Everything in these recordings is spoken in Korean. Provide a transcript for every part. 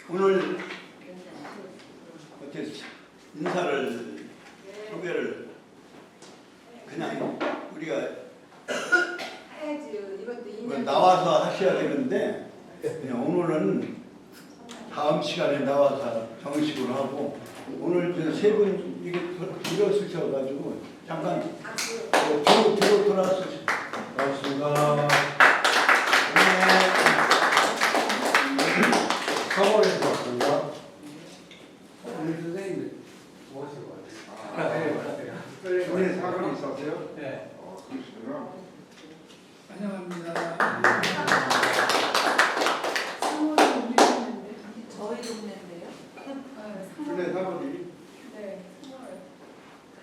오늘 어떻게 인사를 소개를 그냥 우리가 나와서 하셔야 되는데 그냥 오늘은 다음 시간에 나와서 정식으로 하고 오늘 세 분 이게 일어서셔가지고 잠깐 뒤로 돌아서 고맙습니다. 서울에서 왔습니다. 오늘 선생님 모시고 왔어요. 오늘 사건이 있었어요? 네. 그러시구나. 환영합니다. 저희 동네인데요. 원래 사건이 네.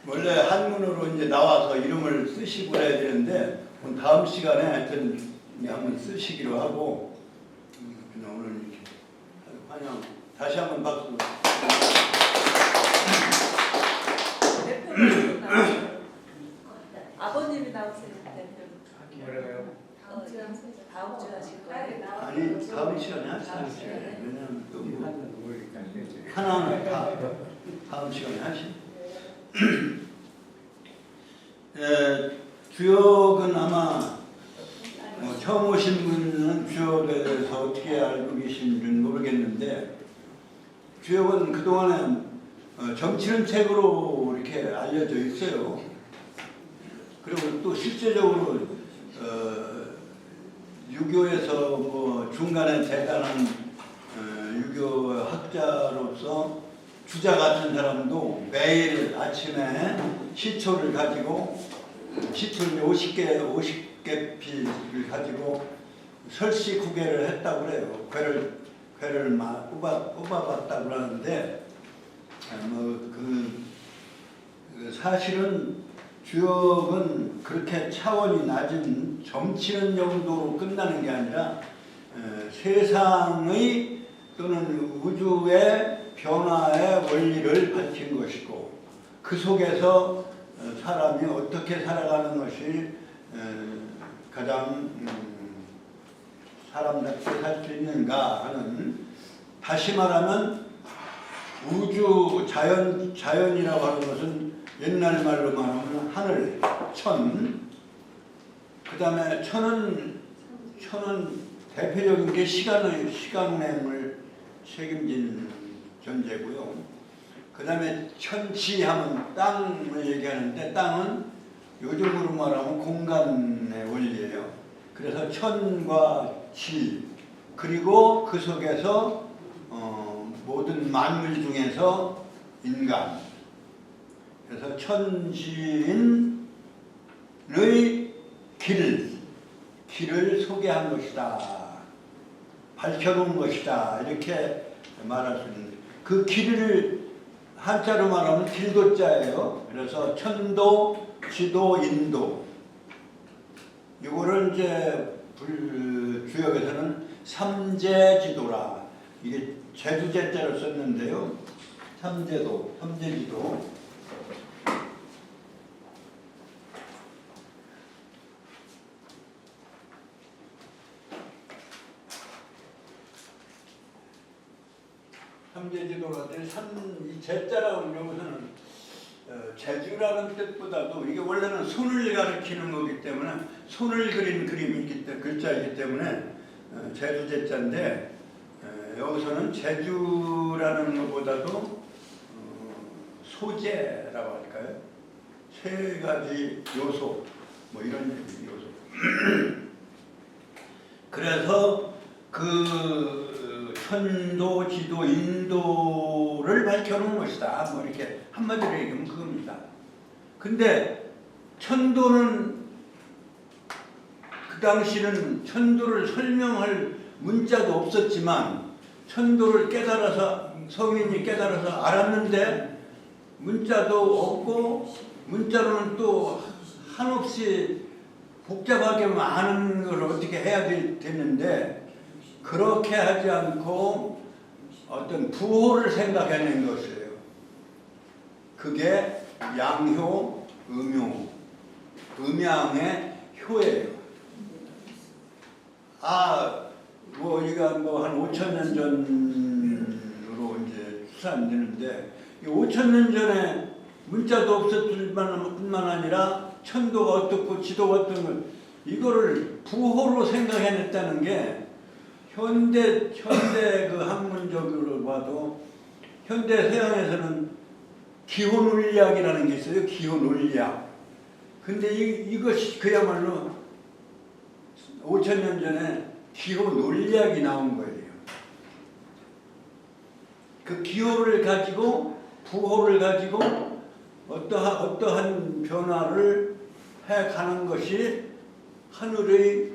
원래 한문으로 이제 나와서 이름을 쓰시고 해야 되는데 다음 시간에 하여튼 한번 쓰시기로 하고 그냥 오늘 이렇게 환영 다시 한번 박수. 대표님 나오세요. 아버님이 나오세요. 대표. 뭐라고요? 다음 주에 하실 거예요. 아니 다음 시간에 하시죠. 다음 시간에? 왜냐면 또 뭐 하는 모르니까 되지. 하나는 다음 시간에 하시. 주역은 아마 처음 오신 분은 주역에 대해서 어떻게 알고 계신지는 모르겠는데 주역은 그동안에 정치는 책으로 이렇게 알려져 있어요. 그리고 또 실제적으로 유교에서 뭐 중간에 대단한 유교 학자로서 주자 같은 사람도 매일 아침에 시초를 가지고 시초를 50개 피를 가지고 설시구개를 했다고 그래요. 괴를 막 뽑아봤다고 그러는데 사실은 주역은 그렇게 차원이 낮은 점치는 정도로 끝나는 게 아니라 세상의 또는 우주의 변화의 원리를 밝힌 것이고 그 속에서 사람이 어떻게 살아가는 것이 가장 사람답게 살 수 있는가 하는, 다시 말하면 우주 자연이라고 하는 것은 옛날 말로 말하면 하늘, 천, 그 다음에 천은 대표적인 게 시간운행을 책임진 존재고요. 그 다음에 천지하면 땅을 얘기하는데 땅은 요즘으로 말하면 공간의 원리예요. 그래서 천과 지 그리고 그 속에서 모든 만물 중에서 인간, 그래서 천지인의 길을 소개한 것이다, 밝혀놓은 것이다, 이렇게 말할 수 있는데 그 길을 한자로 말하면 길도자예요. 그래서 천도, 지도, 인도, 이거를 이제 주역에서는 삼재지도라, 이게 제주제자를 썼는데요. 삼재지도. 삼재지도가 이 제자라고 하는 것은 제주라는 뜻보다도 이게 원래는 손을 가리키는 거기 때문에 손을 그린 그림이기 때문에 글자이기 때문에 제주제자인데 여기서는 제주라는 것보다도 소재라고 할까요? 세 가지 요소, 뭐 이런 요소. 그래서 그 천도, 지도, 인도를 밝혀놓은 것이다. 뭐 이렇게 한마디로 얘기하면 그겁니다. 근데 천도는 그 당시는 천도를 설명할 문자도 없었지만 천도를 깨달아서 성인이 깨달아서 알았는데 문자도 없고 문자로는 또 한없이 복잡하게 아는 걸 어떻게 해야 되는데 그렇게 하지 않고 어떤 부호를 생각해낸 것이에요. 그게 양효, 음효, 음양의 효예요. 뭐 이거 뭐 한 5,000년 전 수사 안 되는데 5천 년 전에 문자도 없었을 뿐만 아니라 천도가 어떻고 지도가 어떤 걸 이거를 부호로 생각해냈다는 게 현대 그 학문적으로 봐도 현대 서양에서는 기호논리학이라는 게 있어요. 기호논리학. 근데 이것이 그야말로 5천 년 전에 기호논리학이 나온 거예요. 그 기호를 가지고 부호를 가지고 어떠한 변화를 해가는 것이 하늘의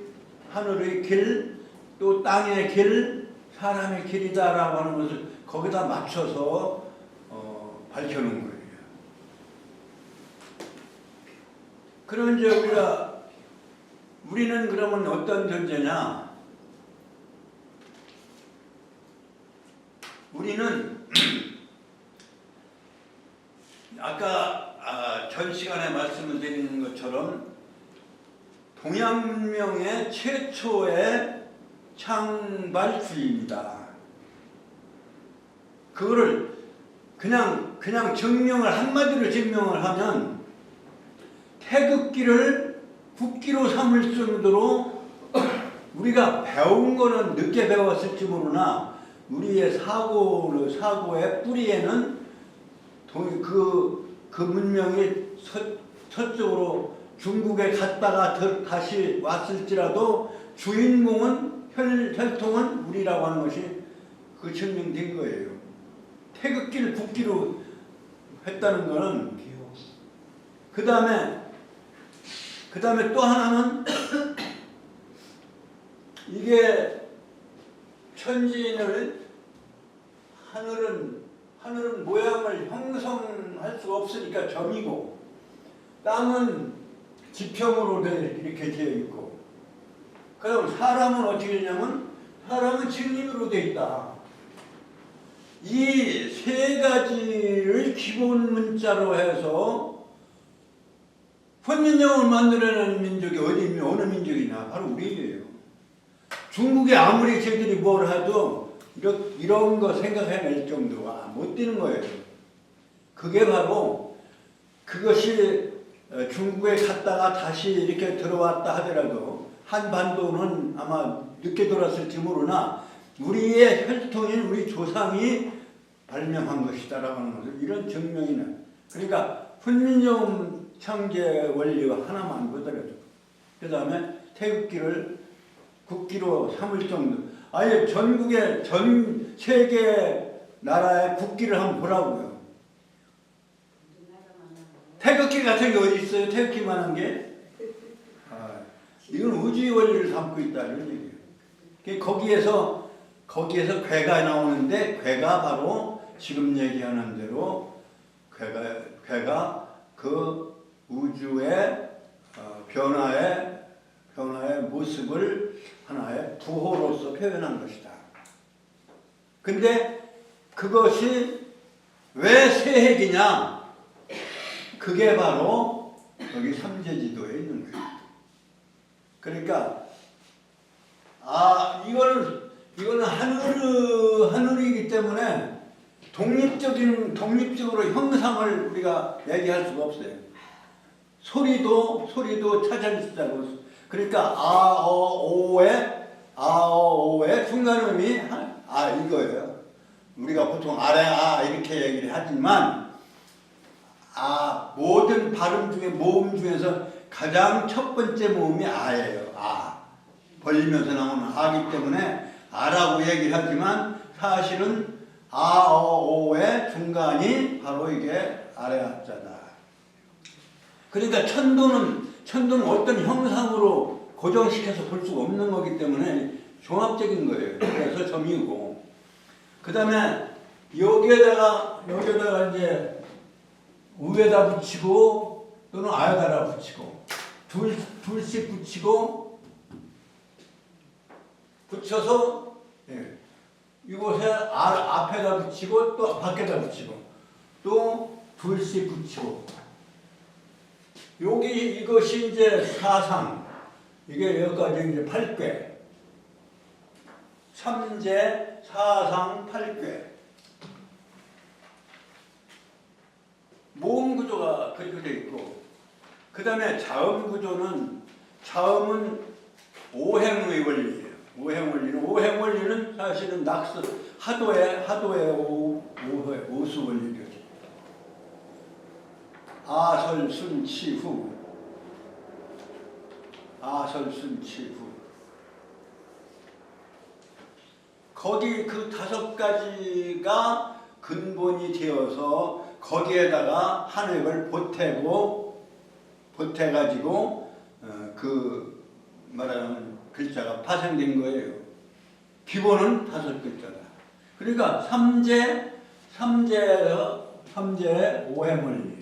길, 또 땅의 길, 사람의 길이다라고 하는 것을 거기다 맞춰서 밝혀놓은 거예요. 그럼 이제 우리는 그러면 어떤 존재냐? 우리는 아까 전 시간에 말씀을 드리는 것처럼 동양 문명의 최초의 창발주의입니다. 그거를 그냥 증명을 한마디로 증명을 하면 태극기를 국기로 삼을 정도로 우리가 배운 거는 늦게 배웠을지 모르나 우리의 사고의 뿌리에는 그 문명이 서쪽으로 중국에 갔다가 다시 왔을지라도 주인공은 혈통은 우리라고 하는 것이 그 증명된 거예요. 태극기를 국기로 했다는 거는 그 다음에 또 하나는 이게 천지인을 하늘은 모양을 형성할 수가 없으니까 점이고 땅은 지평으로 이렇게 되어 있고 그럼 사람은 어떻게 되냐면 사람은 직립으로 되어 있다. 이 세 가지를 기본 문자로 해서 훈민정음을 만들어내는 민족이 어느 민족이냐? 바로 우리예요. 중국에 아무리 저들이 뭘 해도 이런 거 생각해낼 정도가 못 되는 거예요. 그게 바로 그것이 중국에 갔다가 다시 이렇게 들어왔다 하더라도 한반도는 아마 늦게 들어왔을지 모르나 우리의 혈통인 우리 조상이 발명한 것이다라고 하는 것을 이런 증명이는 그러니까 훈민정음 창제 원리와 하나만 보더라도 그 다음에 태극기를 국기로 삼을 정도 아예 전국의 전 세계 나라의 국기를 한번 보라고요. 태극기 같은 게 어디 있어요? 태극기만한 게? 이건 우주의 원리를 담고 있다 이런 얘기예요. 거기에서 괴가 나오는데 괴가 바로 지금 얘기하는 대로 괴가 그 우주의 변화의 모습을 하나의 부호로서 표현한 것이다. 근데 그것이 왜 세핵이냐? 그게 바로 여기 삼재지도에 있는 거예요. 그러니까 이거는 하늘이기 때문에 독립적으로 형상을 우리가 얘기할 수가 없어요. 소리도 찾아냈다고. 그러니까 아어오의 중간음이 이거예요. 우리가 보통 아래 이렇게 얘기를 하지만 모든 발음 중에 모음 중에서 가장 첫 번째 모음이 아예요. 벌리면서 나오는 아기 때문에 아라고 얘기를 하지만 사실은 아어오의 중간이 바로 이게 아래 합자다. 그러니까 천도는 어떤 형상으로 고정시켜서 볼 수가 없는 거기 때문에 종합적인 거예요. 그래서 점이고 그 다음에 여기에다가 이제 위에다 붙이고 또는 아에다가 붙이고 둘씩 붙여서 이곳에 앞에다 붙이고 또 밖에다 붙이고 또 둘씩 붙이고 이것이 이제 사상 이게 여기까지 이제 8궤 삼재 사상 8궤 이렇게 돼 있고, 그 다음에 자음 구조는 자음은 오행의 원리예요. 오행 원리는 사실은 낙서 하도의 오수 원리죠. 아설순치후, 거기 그 5가지가 근본이 되어서 거기에다가 한 획을 보태가지고 그 말하는 글자가 파생된 거예요. 기본은 5글자다. 그러니까 삼재의 오행원리예요.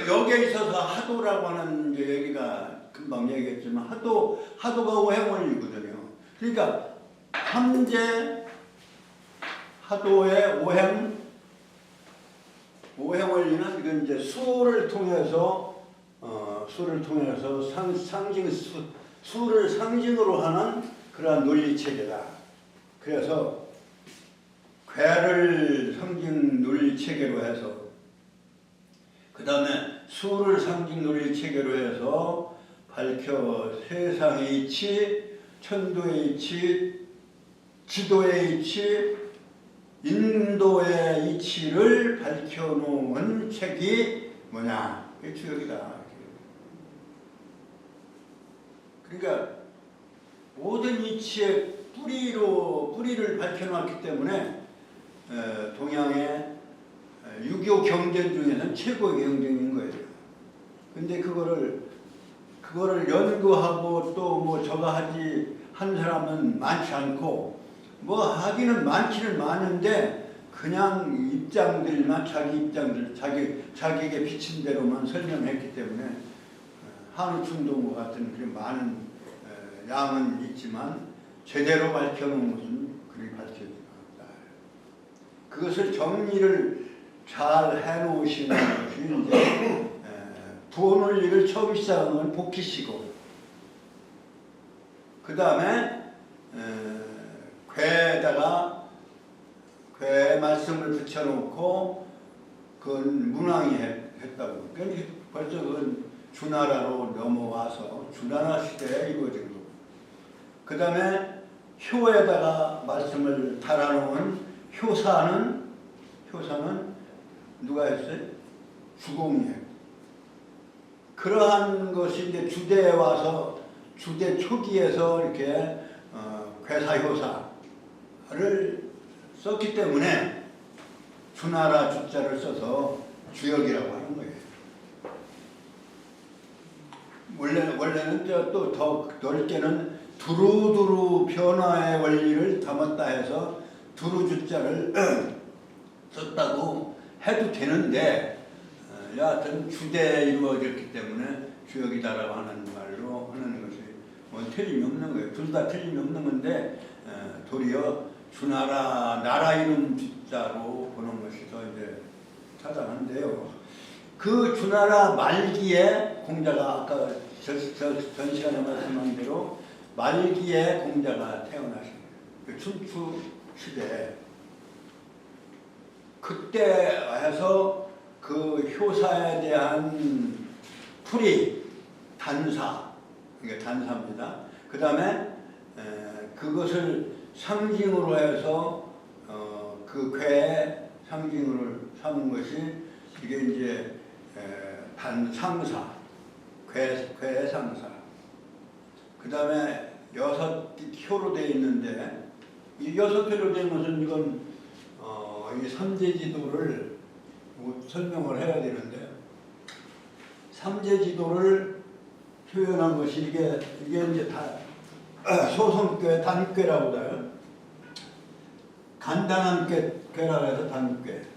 여기에 있어서 하도라고 하는 얘기가 금방 얘기했지만 하도가 오행원리거든요. 그러니까 삼재 하도의 오행원리는 이건 이제 수를 통해서 수를 상징으로 하는 그러한 논리체계다. 그래서 괴를 상징 논리체계로 해서 그 다음에 수를 상징 논리체계로 해서 밝혀 세상의 이치, 천도의 이치, 지도의 이치, 인도의 이치를 밝혀놓은 책이 뭐냐? 그게 주역이다. 그러니까 모든 이치의 뿌리를 밝혀놨기 때문에 동양의 유교 경전 중에서는 최고의 경전인 거예요. 근데 그거를 연구하고 또 뭐 저거 하지 한 사람은 많지 않고, 뭐 하기는 많기는 많은데 그냥 입장들만 자기에게 비친 대로만 설명했기 때문에 한우춘동과 같은 그런 많은 양은 있지만 제대로 밝혀놓은 것은 그리 밝혀지지 않았다. 그것을 정리를 잘 해놓으시는 것이 이제 부원원리를 처음 시작한 건 복희씨고, 그 다음에 괴 말씀을 붙여놓고 그건 문왕이 했다고. 그러니까 벌써 그건 주나라로 넘어와서 주나라 시대에 이루어진 거고, 그 다음에 효에다가 말씀을 달아놓은 효사는 누가 했어요? 주공이 했고, 그러한 것이 이제 주대에 와서 주대 초기에서 이렇게 괴사효사를 썼기 때문에 주나라 주자를 써서 주역이라고 하는 거예요. 원래는 또 더 넓게는 두루두루 변화의 원리를 담았다 해서 두루주자를 썼다고 해도 되는데, 여하튼 주대에 이루어졌기 때문에 주역이다라고 하는 말로 하는 것이 뭐 틀림이 없는 거예요. 둘 다 틀림이 없는 건데 도리어 주나라 나라 이름 주자로 보는 것이 더 이제 타당한데요. 그 주나라 말기에 공자가 아까 전 시간에 말씀한 대로 말기에 공자가 태어나신 거예요. 그 춘추 시대에. 그때 해서 그 효사에 대한 풀이 단사, 이게 단사입니다. 그 다음에 그것을 상징으로 해서 그 괴 상징으로 삼은 것이 이게 이제 단상사, 괴상사. 그 다음에 6효로 되어 있는데, 이 6효로 된 것은 이건 이 삼재지도를 설명을 해야 되는데, 삼재지도를 표현한 것이 이게 이제 다 소성괴, 단괴라고 해요. 간단한 괴라고 해서 단괴.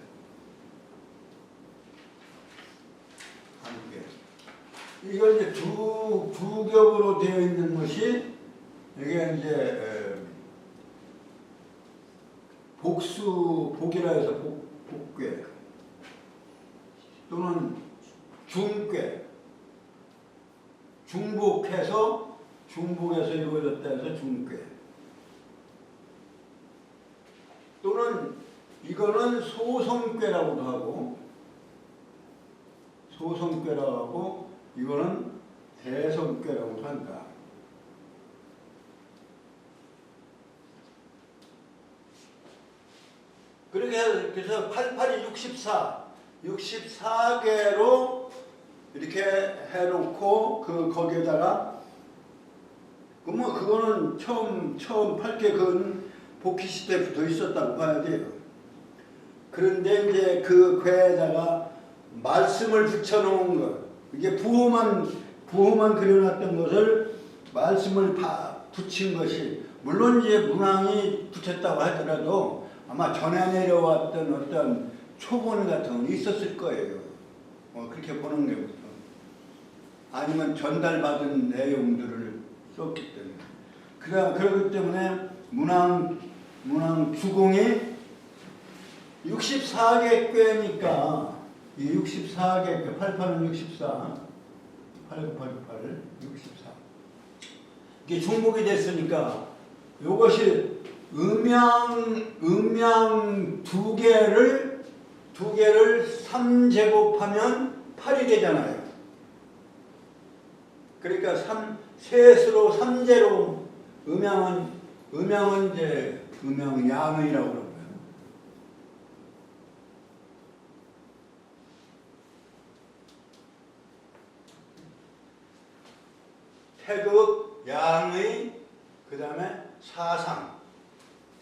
이걸 이제 두 겹으로 되어 있는 것이 이게 이제 복이라 해서 복괴 또는 중괴, 중복에서 이루어졌다 해서 중괴, 또는 이거는 소성꾀라고도 하고 소성꾀라고 하고 이거는 대성꾀라고도 한다. 그래서 88이 64개로 이렇게 해놓고 거기에다가 그거는 처음 8개 그건 복희시 때부터 있었다고 봐야 돼요. 그런데 이제 그 궤에다가 말씀을 붙여놓은 것, 이게 부호만 그려놨던 것을 말씀을 붙인 것이, 물론 이제 문항이 붙였다고 하더라도 아마 전해 내려왔던 어떤 초본 같은 건 있었을 거예요. 그렇게 보는 게 보통. 아니면 전달받은 내용들을 썼기 때문에. 그렇기 때문에 문항 주공이 64개 꾀니까 이 64개 꾀, 88은 64, 8988을 64. 이게 중복이 됐으니까 이것이 음양 두 개를 3제곱하면 8이 되잖아요. 그러니까 셋으로 3제로 음양은 이제 음양양이라고 그러고요. 태극, 양의, 그 다음에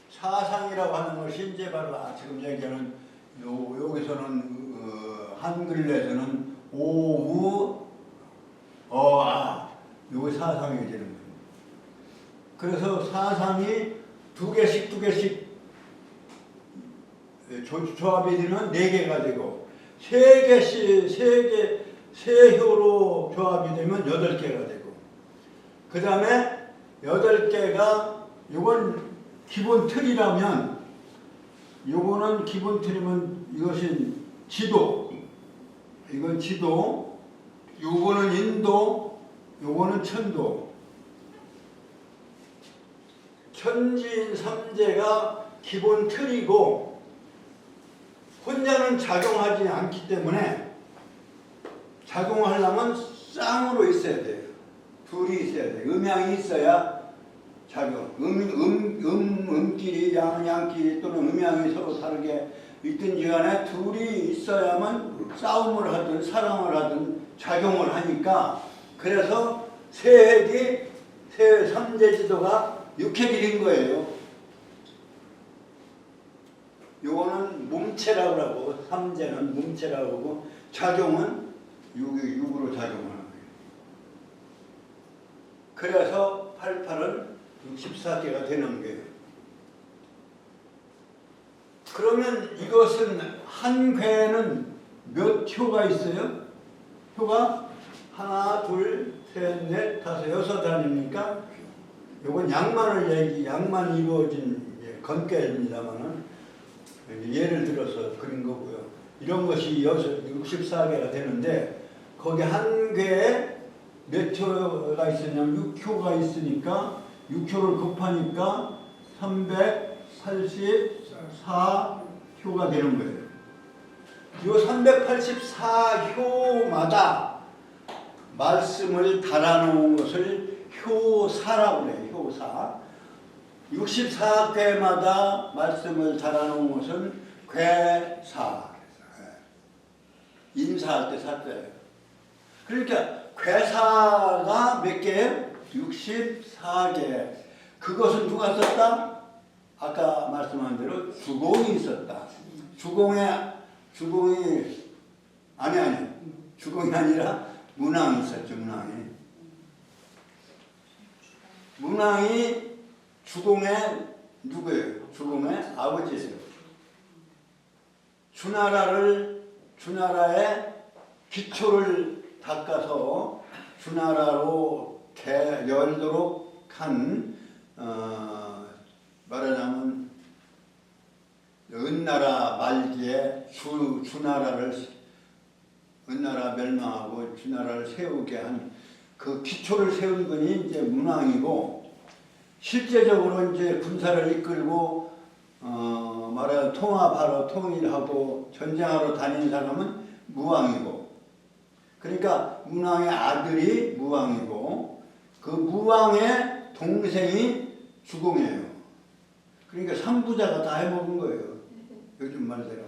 사상이라고 하는 것이 이제 바로 지금 얘기하는 여기서는 한글에서는 오우, 어아, 요게 사상이 되는 거예요. 그래서 사상이 두 개씩 조합이 되면 4개가 되고, 세 효로 조합이 되면 8개가 되고, 그 다음에 8개가, 요건 기본 틀이라면, 요거는 기본 틀이면 이것은 지도, 이건 지도, 요거는 인도, 요거는 천도. 천지인 삼재가 기본 틀이고 혼자는 작용하지 않기 때문에 작용하려면 쌍으로 있어야 돼요. 둘이 있어야 돼요. 음양이 있어야 작용. 음끼리 양끼리 또는 음양이 서로 다르게 있든지 간에 둘이 있어야만 싸움을 하든 사랑을 하든 작용을 하니까, 그래서 새 삼재지도가 6획이 된 거예요. 요거는 몸체라고 하고, 삼재는 몸체라고 하고, 작용은 6으로 작용하는 거예요. 그래서 88은 64개가 되는 거예요. 그러면 이것은 한 궤에는 몇 효가 있어요? 효가 하나, 둘, 셋, 넷, 다섯, 6 아닙니까? 요건 양만 이루어진 건괴입니다만은 예를 들어서 그린 거고요. 이런 것이 64개가 되는데, 거기 한 궤에 몇 효가 있었냐면 6효가 있으니까 6효를 곱하니까 384효가 되는 거예요. 이 384효마다 말씀을 달아놓은 것을 효사라고 그래요. 효사. 64궤마다 말씀을 달아놓은 것은 궤사. 인사할 때 사자예요. 그러니까 궤사가 몇 개예요? 64개. 그것은 누가 썼다? 아까 말씀한 대로 주공이 있었다. 주공이 아니라 문항이 있었죠. 문항이 주공의 누구예요? 주공의 아버지예요. 주나라의 기초를 닦아서 주나라로 열도록 한 말하자면 은나라 말기에 은나라 멸망하고 주나라를 세우게 한 그 기초를 세운 분이 이제 문왕이고, 실제적으로 이제 군사를 이끌고 말하자면 통합하러 통일하고 전쟁하러 다닌 사람은 무왕이고, 그러니까 문왕의 아들이 무왕이고 그 무왕의 동생이 주공이에요. 그러니까 삼부자가 다 해먹은 거예요. 요즘 말대로.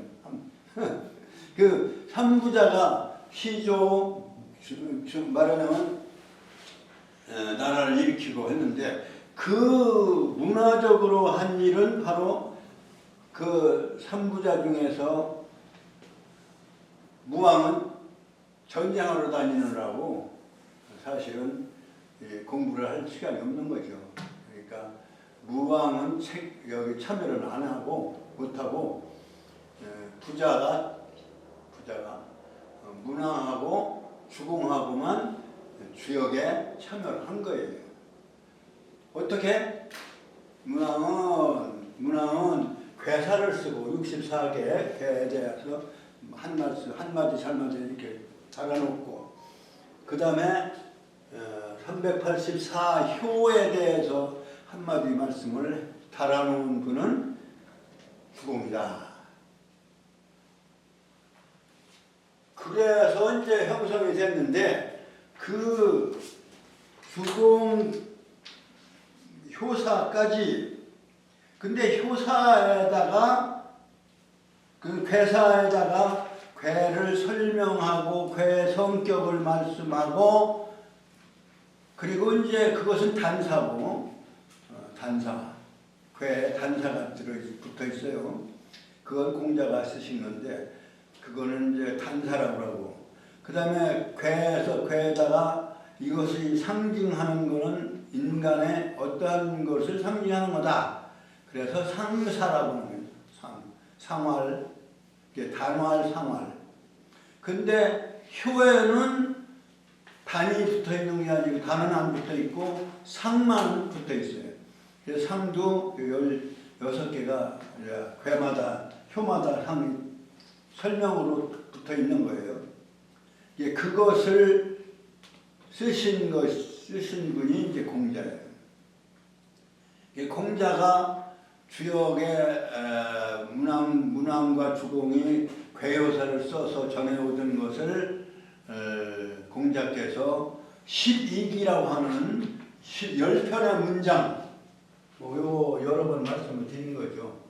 그 삼부자가 시조 말하자면 나라를 일으키고 했는데, 그 문화적으로 한 일은 바로 그 삼부자 중에서 무왕은 전쟁하러 다니느라고 사실은 공부를 할 시간이 없는 거죠. 그러니까 무왕은 여기 참여를 안 하고 못하고 부자가 문왕하고 주공하고만 주역에 참여를 한 거예요. 어떻게? 문왕은 괴사를 쓰고 64개 괴에 대해서 한마디 잘마디 이렇게 달아놓고, 그 다음에 384효에 대해서 한마디 말씀을 달아놓은 분은 주공이다. 그래서 이제 형성이 됐는데, 그 주공 효사까지, 근데 효사에다가 그 괴사에다가 괴를 설명하고 괴 성격을 말씀하고, 그리고 이제 그것은 단사고, 괴 단사가 붙어 있어요. 그건 공자가 쓰신 건데 그거는 이제 단사라고 하고, 그 다음에 괴에다가 이것이 상징하는 것은 인간의 어떠한 것을 상징하는 거다. 그래서 상사라고 하는 거예요. 상활, 단활, 상활. 근데 효에는 단이 붙어 있는 게 아니고 단은 안 붙어 있고 상만 붙어 있어요. 그래서 상도 16개가 괴마다, 효마다 상이 설명으로 붙어 있는 거예요. 그것을 쓰신 분이 이제 공자예요. 공자가 주역에 문왕과 주공이 괴효사를 써서 전해오던 것을 공자께서 12기라고 하는 10편의 문장, 여러 번 말씀을 드린 거죠.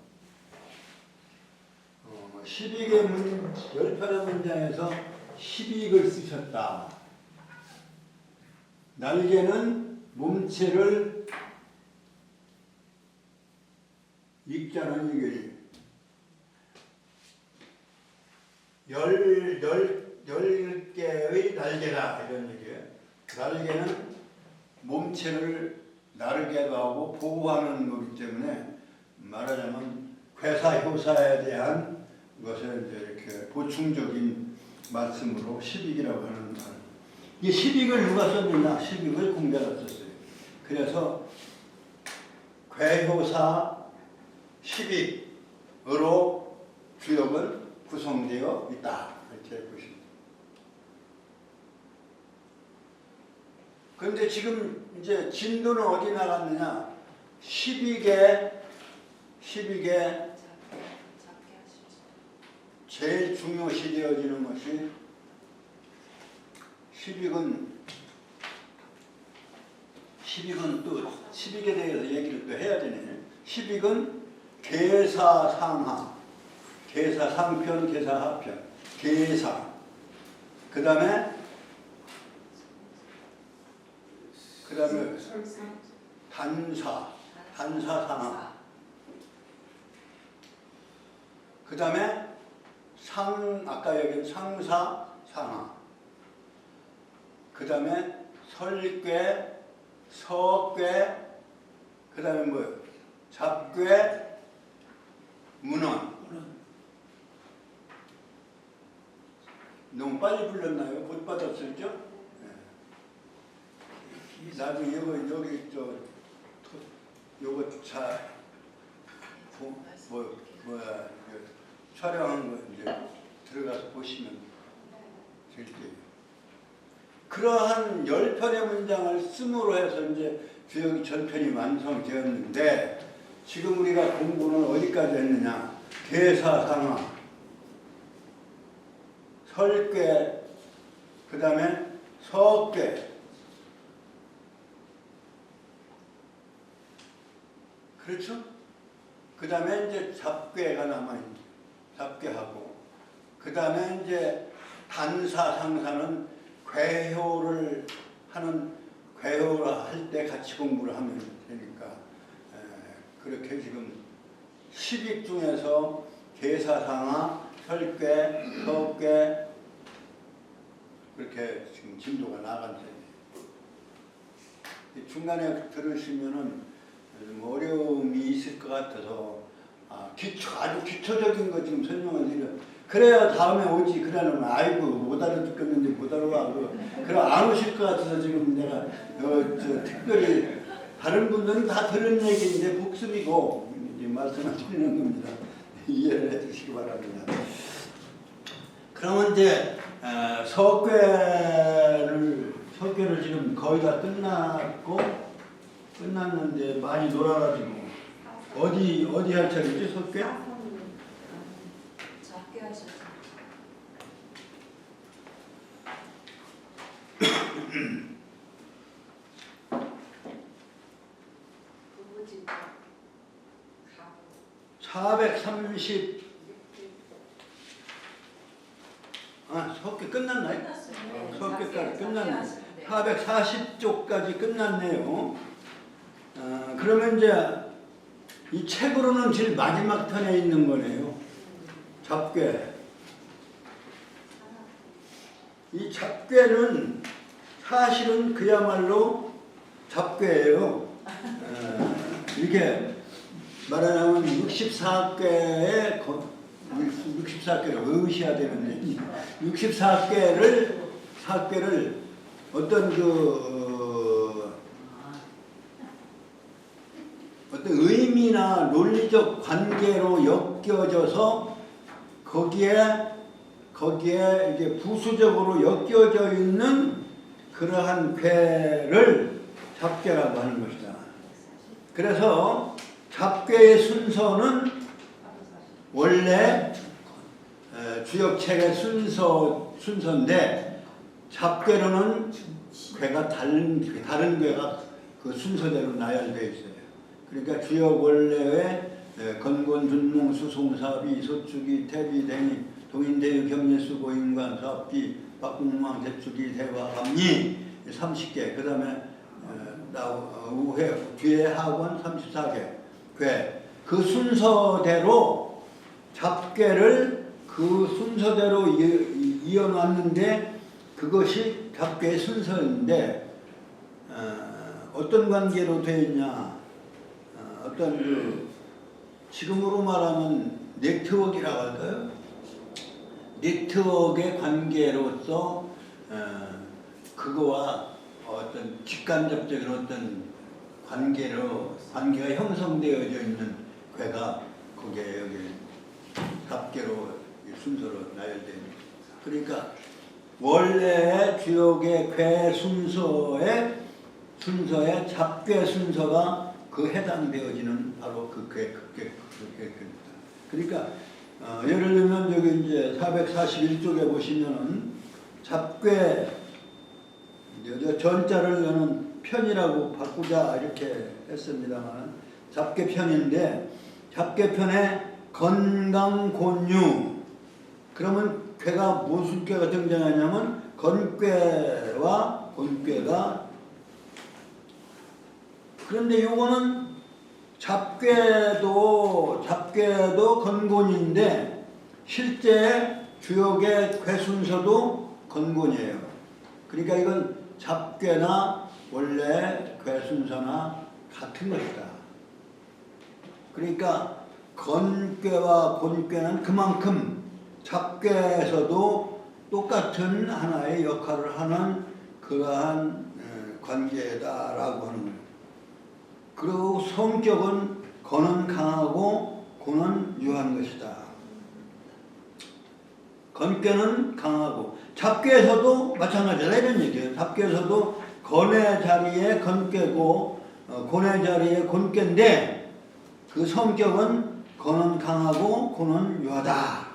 10편의 문장에서 12글 쓰셨다. 날개는 몸체를 익자는 이게 10개의 날개다 이런 얘기예요. 날개는 몸체를 나르게도 하고 보호하는 거기 때문에 말하자면 괴사 효사에 대한 것을 이제 이렇게 보충적인 말씀으로 12기라고 하는 말. 이 12글 누가 썼느냐? 12글 공자가 썼어요. 그래서 괴효사 12으로 주역은 구성되어 있다. 이렇게 보십니다. 그런데 지금 이제 진도는 어디 나갔느냐? 12개 제일 중요시 되어지는 것이 12근 또 12개 대해서 얘기를 또 해야 되네. 12근 계사상하, 계사상편, 계사하편, 계사. 그 다음에 단사상하. 그 다음에 아까 얘기한 상사상하. 그 다음에 설괴, 서괴, 그 다음에 뭐요? 잡괴, 문헌. 너무 빨리 불렀나요? 못 받았었죠? 네. 나중에 여기 요거 촬영한 거 이제 들어가서 보시면 될 거예요. 그러한 10편의 문장을 씀으로 해서 이제 주역이 전편이 완성되었는데, 지금 우리가 공부는 어디까지 했느냐? 계사상하, 설괴, 그 다음에 석괴. 그렇죠? 그 다음에 이제 잡괴가 남아있는, 잡괴하고, 그 다음에 이제 단사상사는 괴효를 하는, 괴효를 할 때 같이 공부를 하면 되니까, 그렇게 지금 10익 중에서 계사상하, 설괴, 석괴, 그렇게 지금 진도가 나간 셈이에요. 중간에 들으시면은 좀 어려움이 있을 것 같아서 아주 기초적인 거 지금 설명을 드려. 그래야 다음에 오지. 그러면 아이고 못 알아듣겠는데 못 알아와. 그럼 안 오실 것 같아서 지금 내가 특별히 다른 분들은 다 들은 얘기인데 복습이고 이제 말씀을 드리는 겁니다. 이해를 해주시기 바랍니다. 그러면 이제 석괴를 지금 거의 다 끝났는데 많이 놀아가지고 어디 할 차례지 석괴? 작게 하셨죠. 부부집 430 석괴 끝났나요? 끝났어요. 석괴까지 끝났네. 하시는데. 440쪽까지 끝났네요. 그러면 이제 이 책으로는 제일 마지막 편에 있는 거네요. 잡괴. 이 잡괴는 사실은 그야말로 잡괴예요. 이렇게 말하자면 64개의 64개를 외우셔야 되는데 64개를 어떤 어떤 의미나 논리적 관계로 엮여져서 거기에 이제 부수적으로 엮여져 있는 그러한 괴를 잡괴라고 하는 것이다. 그래서 잡괴의 순서는 원래 주역책의 순서인데 잡괴로는 괴가 다른 괴가 그 순서대로 나열되어 있어요. 그러니까 주역 원래의 건곤, 준몽, 수송사비, 소축이, 태비, 대니, 동인대유, 경례수, 고인관, 사업기, 박궁망, 대축이, 대화, 감리 30개. 그 다음에 우회, 뒤에 학원 34개. 괴. 그 순서대로 잡괴를 그 순서대로 이어놨는데 그것이 잡괴의 순서인데 어떤 관계로 되어 있냐? 어떤 지금으로 말하면 네트워크라고 할까요? 네트워크의 관계로서 그거와 어떤 직간접적인 어떤 관계가 형성되어져 있는 괴가 거기에 여기 잡괴로 순서로 나열됩니다. 그러니까 원래의 주역의 괴 순서의 잡괴 순서가 그 해당되어지는 바로 그 괴입니다. 그러니까 예를 들면 여기 이제 441쪽에 보시면은 잡괴 전자를 저는 편이라고 바꾸자 이렇게 했습니다만 잡괴편인데 잡괴편에 건강곤유 그러면 괴가 무슨 괴가 등장하냐면 건괴와 곤괴가 그런데 요거는 잡괴도 건곤인데 실제 주역의 괴 순서도 건곤이에요. 그러니까 이건 잡괴나 원래 괴 순서나 같은 것이다. 그러니까 건괴와 곤괴는 그만큼 잡괴에서도 똑같은 하나의 역할을 하는 그러한 관계다라고 하는 거예요. 그리고 성격은 건은 강하고 곤은 유한 것이다. 건괴는 강하고 잡괴에서도 마찬가지다 이런 얘기예요. 잡괴에서도 건의 자리에 건괴고 곤의 자리에 곤괴인데 그 성격은 건은 강하고 고는 유하다.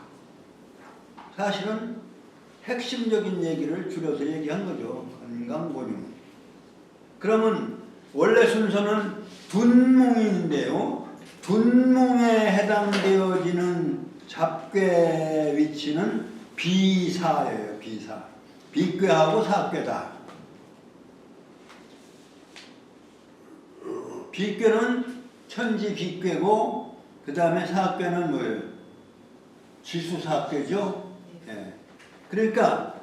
사실은 핵심적인 얘기를 줄여서 얘기한 거죠. 건강곤유. 그러면 원래 순서는 둔몽인데요. 둔몽에 해당되어지는 잡괴 위치는 비사예요. 비사. 비괴하고 사괴다. 비괴는 천지 비괴고 그 다음에 사괴는 뭐예요? 지수사괴죠. 예. 그러니까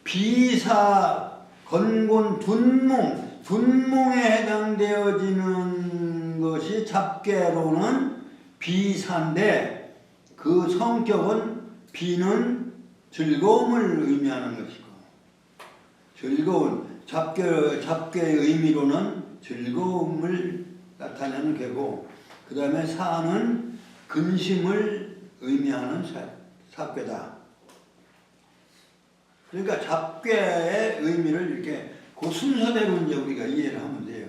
비사, 건곤, 둔몽, 둔몽에 해당되어지는 것이 잡괴로는 비사인데 그 성격은 비는 즐거움을 의미하는 것이고 즐거운 잡괴의 의미로는 즐거움을 나타내는 괴고 그 다음에 사는 근심을 의미하는 사괴다. 그러니까 잡괴의 의미를 이렇게 그 순서대로 이제 우리가 이해를 하면 돼요.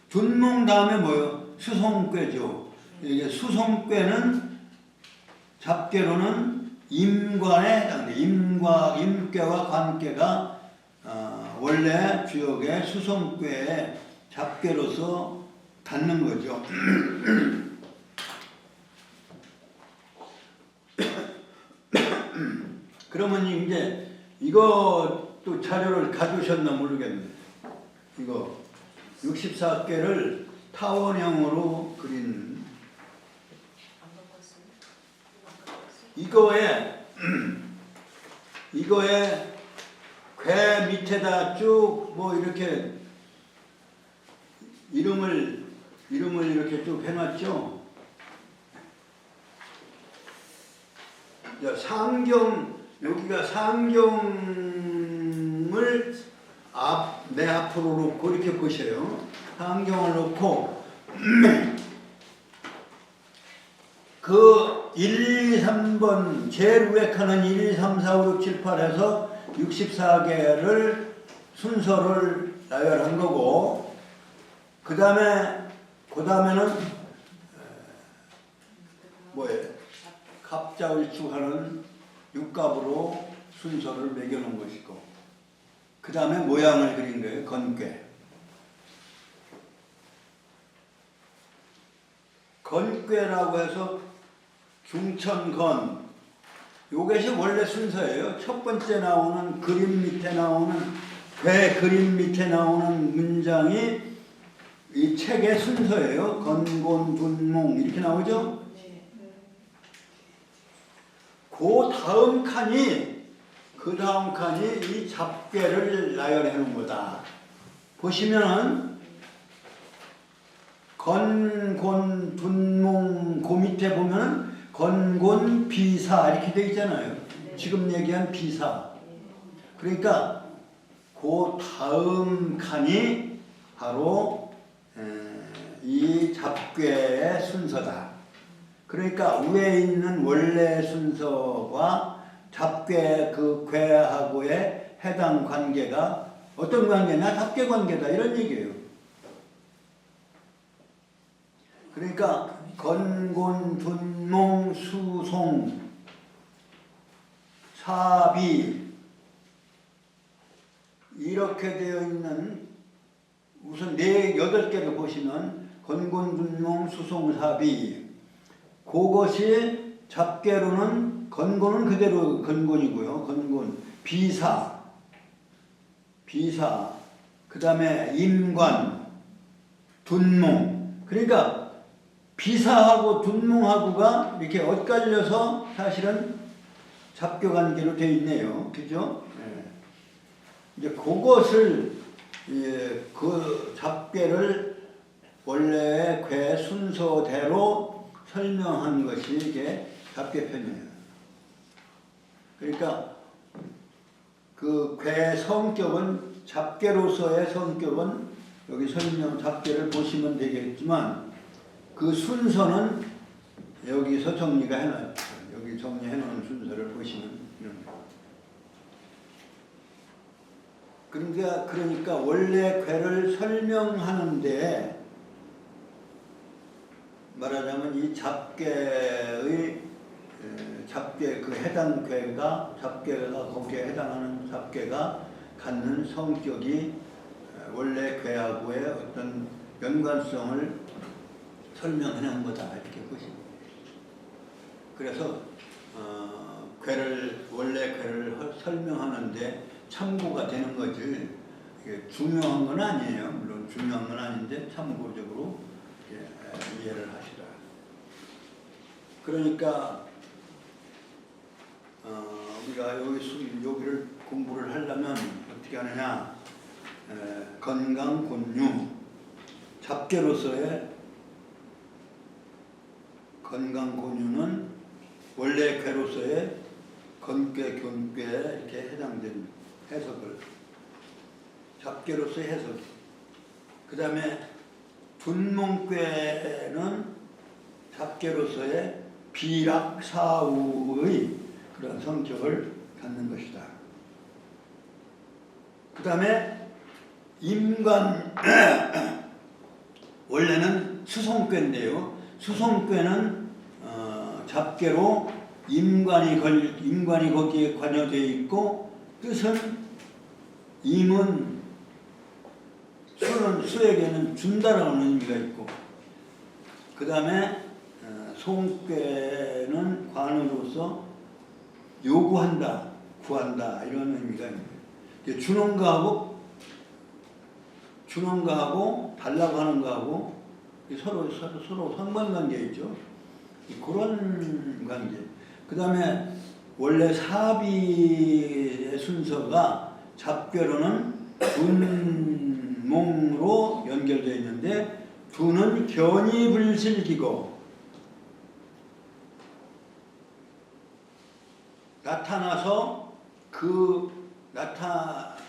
둔몽 다음에 뭐요? 수송괴죠. 이게 수송괴는 잡괴로는 임관에 해당돼. 임괴와 관괴가 원래 주역의 수송괴의 잡괴로서 닿는 거죠. 그러면 이제 이거 또 자료를 가져오셨나 모르겠네. 이거 64개를 타원형으로 그린 이거에 괴 밑에다 쭉 뭐 이렇게 이름을 이렇게 쭉 해놨죠. 상경 여기가 상경을 내 앞으로 놓고 이렇게 보세요. 상경을 놓고 그 1, 2, 3번 제일 위에 칸은 1, 2, 3, 4, 5, 6, 7, 8에서 64개를 순서를 나열한 거고 그 다음에는 뭐예요? 갑자을축하는 육갑으로 순서를 매겨놓은 것이고 그 다음에 모양을 그린 거예요. 건괴. 건괴라고 해서 중천건 요것이 원래 순서예요. 첫 번째 나오는 그림 밑에 나오는 괴 그림 밑에 나오는 문장이 이 책의 순서예요. 건곤 둔몽 이렇게 나오죠. 그 다음 칸이 이 잡괴를 나열해 놓은 거다. 보시면은 건곤 둔몽 그 밑에 보면은 건곤 비사 이렇게 되어 있잖아요. 지금 얘기한 비사. 그러니까 그 다음 칸이 바로 이 잡괴의 순서다. 그러니까 위에 있는 원래 순서와 잡괴 그 괴하고의 해당 관계가 어떤 관계냐? 잡괴 관계다 이런 얘기예요. 그러니까 건곤 둔몽 수송 사비 이렇게 되어 있는 우선 8개를 보시면 건곤 둔몽 수송 사비 그것이 잡괴로는 건곤은 그대로 건곤이고요. 건곤 비사 그 다음에 임관 둔몽 그러니까 비사하고 둔몽하고가 이렇게 엇갈려서 사실은 잡괴관계로 되어 있네요. 그죠? 네. 이제 그것을 그 잡괴를 원래의 괴 순서대로 설명한 것이 이게 잡괴편이에요. 그러니까 그 괴 성격은 잡괴로서의 성격은 여기 설명 잡괴를 보시면 되겠지만 그 순서는 여기서 정리가 해놔요. 여기 정리해 놓은 순서를 보시면 그러니까 원래 괴를 설명하는데 말하자면 이 잡계의 잡계 그 해당 괴가 잡계가 거기에 해당하는 잡계가 갖는 성격이 원래 괴하고의 어떤 연관성을 설명해 놓은 거다 이렇게 보시면 돼요. 그래서 괴를 원래 괴를 설명하는데 참고가 되는 거지 이게 중요한 건 아니에요. 물론 중요한 건 아닌데 참고적으로 이해를 하시라. 그러니까 우리가 여기를 공부를 하려면 어떻게 하느냐? 건강 곤유 잡계로서의 건강 곤유는 원래 괴로서의 건괴 곤괴에 이렇게 해당된 해석을 잡계로서의 해석. 그 다음에 분몽괴는 잡계로서의 비락사우의 그런 성격을 갖는 것이다. 그 다음에 임관 원래는 수송괴인데요. 수송괴는 잡계로 임관이 거기에 관여되어 있고 뜻은 임은 수에게는 준다라는 의미가 있고 그 다음에 송괴는 관으로서 요구한다, 구한다 이런 의미가 있습니다. 주는 거하고 달라고 하는 거하고 서로 상관관계 있죠. 그런 관계. 그 다음에 원래 사비의 순서가 잡계로는 분몽으로 연결되어 있는데 두는 견이불실기고 나타나서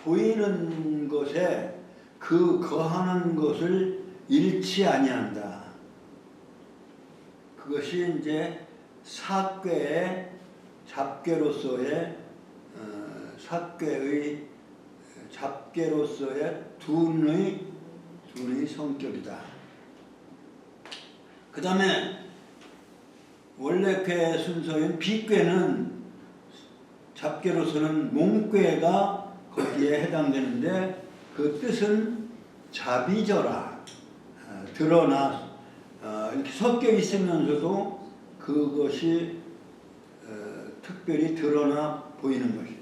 보이는 것에 거하는 것을 잃지 아니한다. 그것이 이제 사괴의 잡계로서의 잡계로서의 둔의 성격이다. 그 다음에 원래 괴 순서인 비괴는 잡계로서는 몽괴가 거기에 해당되는데 그 뜻은 자비져라. 드러나 이렇게 섞여 있으면서도 그것이 특별히 드러나 보이는 것이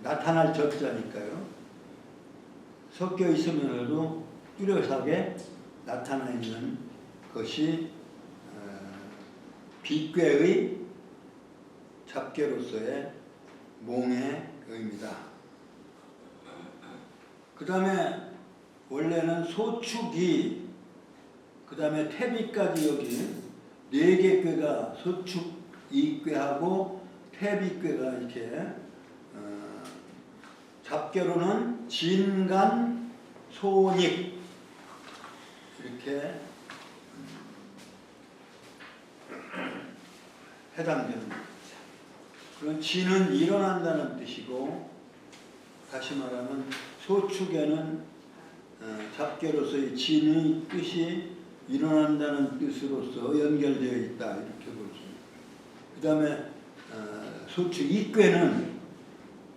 나타날 적자니까요. 섞여 있으면서도 뚜렷하게 나타나 있는 것이 비괴의 잡계로서의 몽의 의미다. 그 다음에 원래는 소축이 그 다음에 태비까지 여기 4개 꾀가 소축, 이꾀하고 태비꾀가 이렇게 잡계로는 진간, 소닉 이렇게 해당되는 거죠. 그런 진은 일어난다는 뜻이고 다시 말하면 소축에는 잡계로서의 진의 뜻이 일어난다는 뜻으로서 연결되어 있다 이렇게 볼 수 있습니다. 그 다음에 소축 이꾀는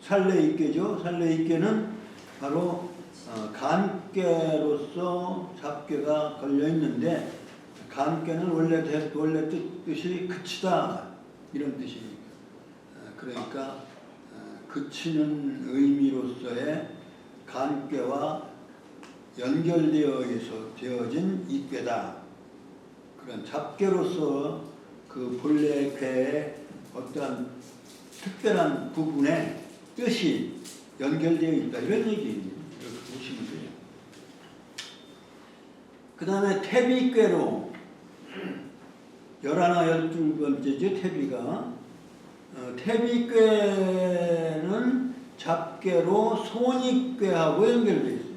살레이꾀죠. 살레이꾀는 바로 간꾀로서 잡계가 걸려 있는데 간꾀는 원래 뜻이 그치다 이런 뜻입니다. 그러니까 그치는 의미로서의 간꾀와 연결되어진 이꾀다. 그런 잡계로서 그 본래 꾀의 어떠한 특별한 부분에 뜻이 연결되어 있다. 이런 얘기입니다. 이렇게 보시면 돼요. 그 다음에 태비꾀로 11, 12번째죠. 태비가. 태비꾀는 잡계로 손익꾀하고 연결되어 있어요.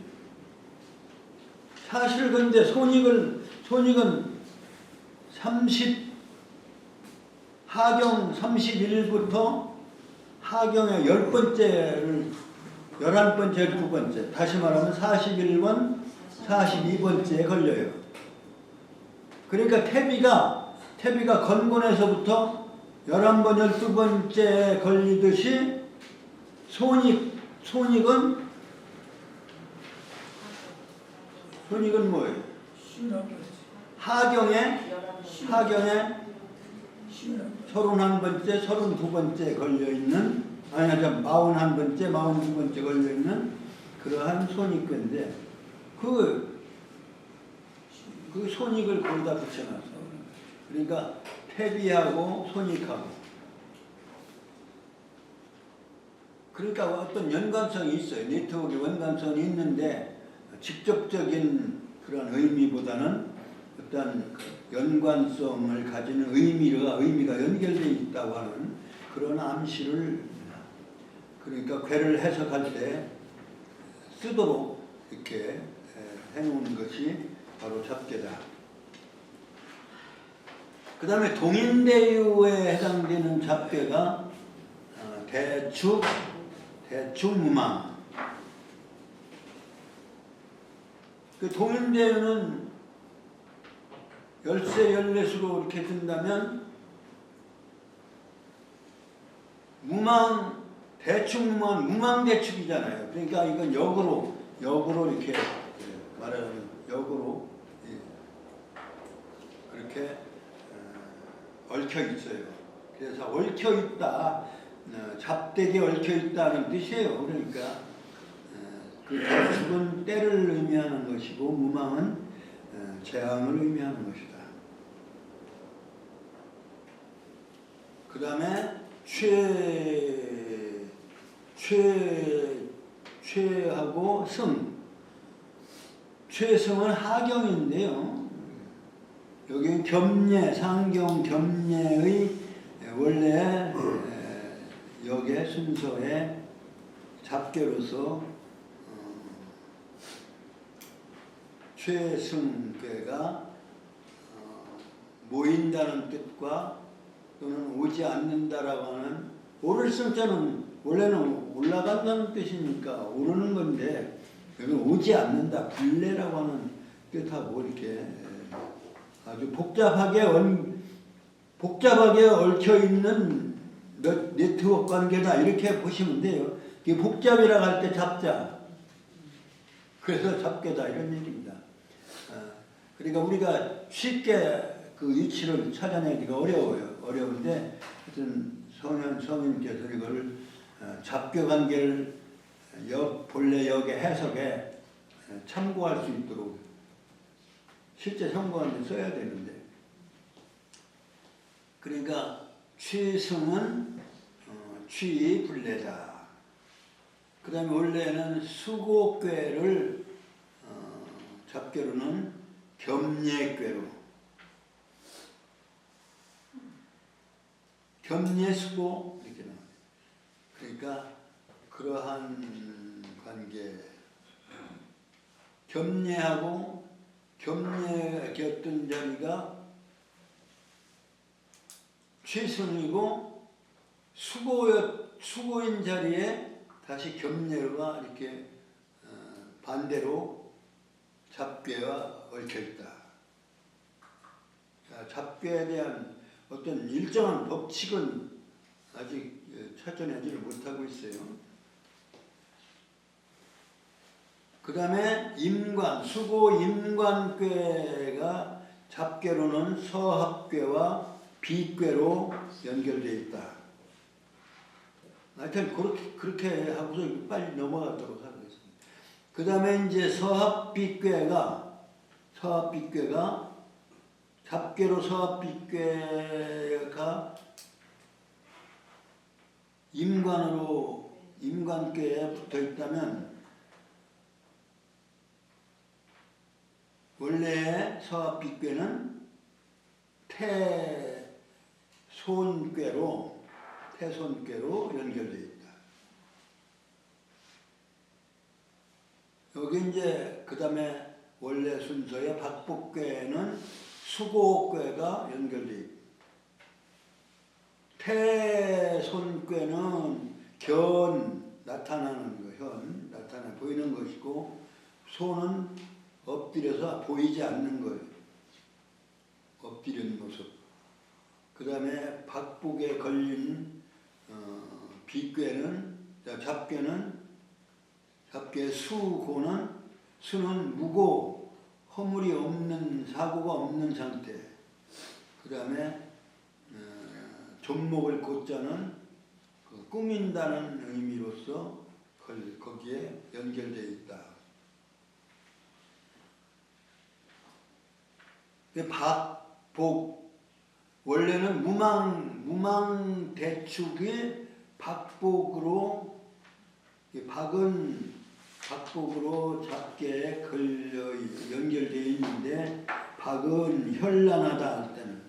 사실 근데 손익은 하경 31부터 하경의 10번째를 11번째, 12번째 다시 말하면 41번, 42번째에 걸려요. 그러니까 태비가 건곤에서부터 11번, 12번째 걸리듯이 손익은 뭐예요? 쉬라고 그러지. 하경에 쉬라고. 31번째, 32번째 걸려있는, 아니, 41번째, 42번째 걸려있는 그러한 손익근인데, 그 손익을 거기다 붙여놨어. 그러니까 태비하고 손익하고. 그러니까 어떤 연관성이 있어요. 네트워크의 연관성이 있는데, 직접적인 그런 의미보다는 어떤 연관성을 가지는 의미가 연결되어 있다고 하는 그런 암시를, 그러니까 괴를 해석할 때 쓰도록 이렇게 해놓은 것이 바로 잡괴다. 그 다음에 동인대유에 해당되는 잡괴가 대축무망. 그 동인대유는 열세 열넷으로 이렇게 든다면 대축무망, 무망대축이잖아요. 그러니까 이건 역으로 이렇게 말하면 역으로 그렇게 얽혀 있어요. 그래서 얽혀 있다, 잡되게 얽혀 있다는 뜻이에요. 그러니까 그 대축은 때를 의미하는 것이고 무망은 재앙을 의미하는 것이다. 그 다음에 최하고 최승은 하경인데요. 여기는 겸례, 상경 겸례의 원래 역의 순서의 잡괴로서 최승괴가 모인다는 뜻과 또는 오지 않는다라고 하는, 오를 승자는 원래는 올라간다는 뜻이니까 오르는 건데 여기는 오지 않는다, 불례라고 하는 뜻하고 이렇게 아주 복잡하게 얽혀 있는 네트워크 관계다, 이렇게 보시면 돼요. 이 복잡이라고 할 때 잡자. 그래서 잡괴다, 이런 얘기입니다. 그러니까 우리가 쉽게 그 위치를 찾아내기가 어려운데, 하여튼 성인께서 이걸 잡괴 관계를 본래 역의 해석에 참고할 수 있도록 실제 선거하는데 써야 되는데, 그러니까 취승은 취불례다. 그 다음에 원래는 수고괴를 잡괴로는 겸례괴로, 겸례수고 이렇게 나와요. 그러니까 그러한 관계, 겸례하고 겸례 자리가 최승이고 수고인 자리에 다시 겸례가 이렇게 반대로 잡괴와 얽혀 있다. 자, 잡괴에 대한 어떤 일정한 법칙은 아직 찾아내지를 못하고 있어요. 그 다음에 수고 임관괴가 잡괴로는 서합괴와 비괴로 연결되어 있다. 하여튼 그렇게 하고서 빨리 넘어가도록 하겠습니다. 그 다음에 이제 서합비괴가 잡괴로 서합비괴가 임관괴에 붙어 있다면 원래의 서합비괴는 태손괴로 연결되어 있다. 여기 이제 그 다음에 원래 순서의 박복괴는 수고괴가 연결되어 있다. 태손괴는 나타나는 보이는 것이고, 소는 엎드려서 보이지 않는 거예요. 엎드린 모습. 그 다음에 박복에 걸린 비꾀는 잡괴 수는 무고 허물이 없는 사고가 없는 상태. 그 다음에 존목을 고자는 꾸민다는 의미로서 거기에 연결되어 있다. 박복 원래는 무망대축이 박복으로 박복으로 잡게 연결되어 있는데 박은 현란하다 할 때는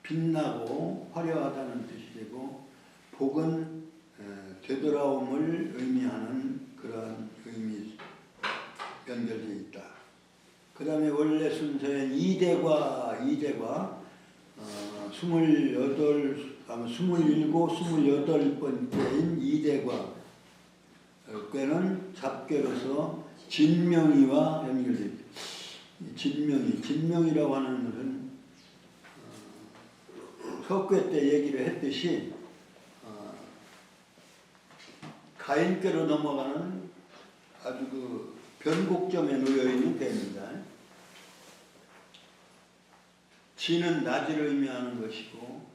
빛나고 화려하다는 뜻이 되고 복은 되돌아옴을 의미하는 그러한 의미 연결되어 있다. 그 다음에 원래 순서엔 2대과 27, 28번째인 2대과 꾀는 잡꾀로서 진명이와 연결되어 있다. 진명이라고 하는 것은 석괴 때 얘기를 했듯이 가인꾀로 넘어가는 아주 그 변곡점에 놓여 있는 꾀입니다. 진은 낮을 의미하는 것이고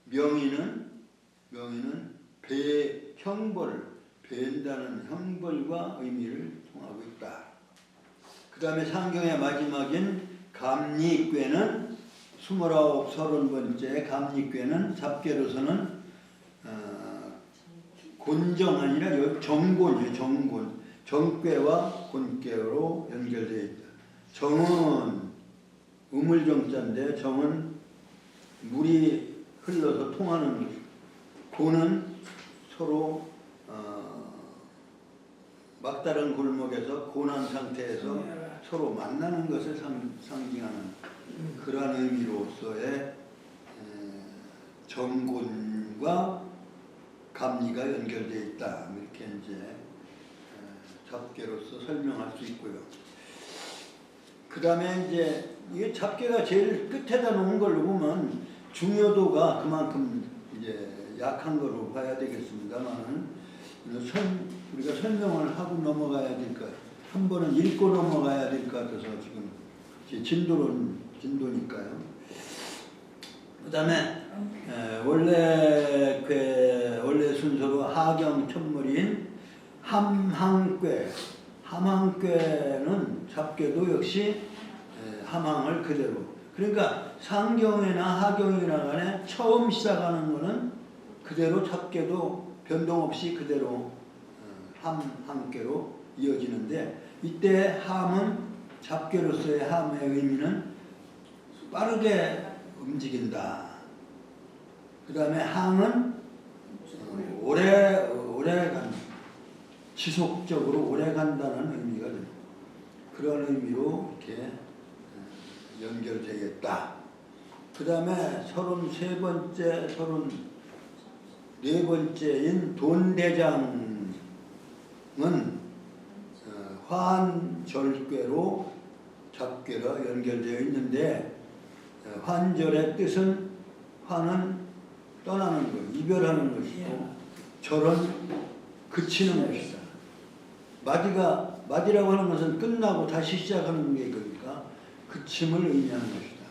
명의는 배한다는 형벌과 의미를 통하고 있다. 그 다음에 상경의 마지막인 감리꾀는 29, 30번째 감리꾀는 잡괴로서는 곤정 아니라 정곤이에요. 정괴와 곤괴로 연결되어 있다. 정은 우물정자인데 정은 물이 흘러서 통하는 것. 곤은 서로 막다른 골목에서 고난 상태에서 서로 만나는 것을 상징하는 그러한 의미로서의 정곤과 감리가 연결되어 있다. 이렇게 이제 잡괴로서 설명할 수 있고요. 그 다음에 이제 이게 잡괴가 제일 끝에다 놓은 걸로 보면 중요도가 그만큼 이제 약한 걸로 봐야 되겠습니다만 우리가 설명을 하고 넘어가야 될 것, 한 번은 읽고 넘어가야 될 것 같아서 지금 진도니까요. 그 다음에 원래 순서로 하경 천물인 함항꾀는 잡괴도 역시 함항을 그대로. 그러니까 상경이나 하경이나 간에 처음 시작하는 거는 그대로 잡괴도 변동 없이 그대로 함께로 이어지는데 이때 함은 잡괴로서의 함의 의미는 빠르게 움직인다. 그 다음에 항은 지속적으로 오래 간다는 의미가 됩니다. 그런 의미로 이렇게 연결되겠다. 그 다음에 33번째, 34번째인 돈대장은 환절괴로 잡괴가 연결되어 있는데 환절의 뜻은 환은 떠나는 것, 이별하는 것이고 절은 그치는 것이다. 맞이라고 하는 것은 끝나고 다시 시작하는 게 그러니까 그침을 의미하는 것이다.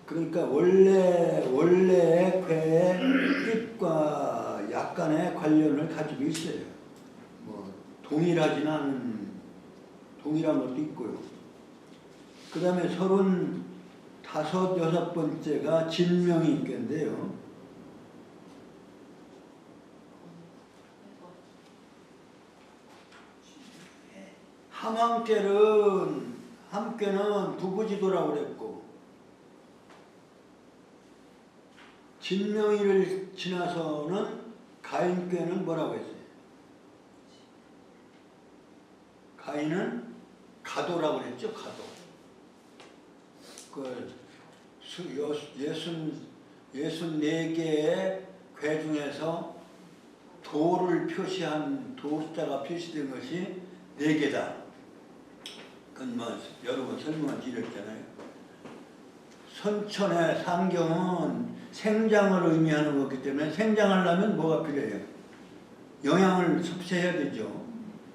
그러니까 원래의 쾌의 뜻과 약간의 관련을 가지고 있어요. 뭐 동일한 것도 있고요. 그 다음에 35, 36번째가 진명이 꾀인데요. 함께는 부부지도라고 그랬고 진명이를 지나서는 가인꾀는 뭐라고 했어요? 가인은 가도라고 그랬죠. 가도. 그 64개의 궤 중에서 도를 표시한 도자가 표시된 것이 4개다. 그건 뭐 여러 번 설명을 드렸잖아요. 선천의 상경은 생장을 의미하는 거기 때문에 생장하려면 뭐가 필요해요? 영양을 섭취해야 되죠.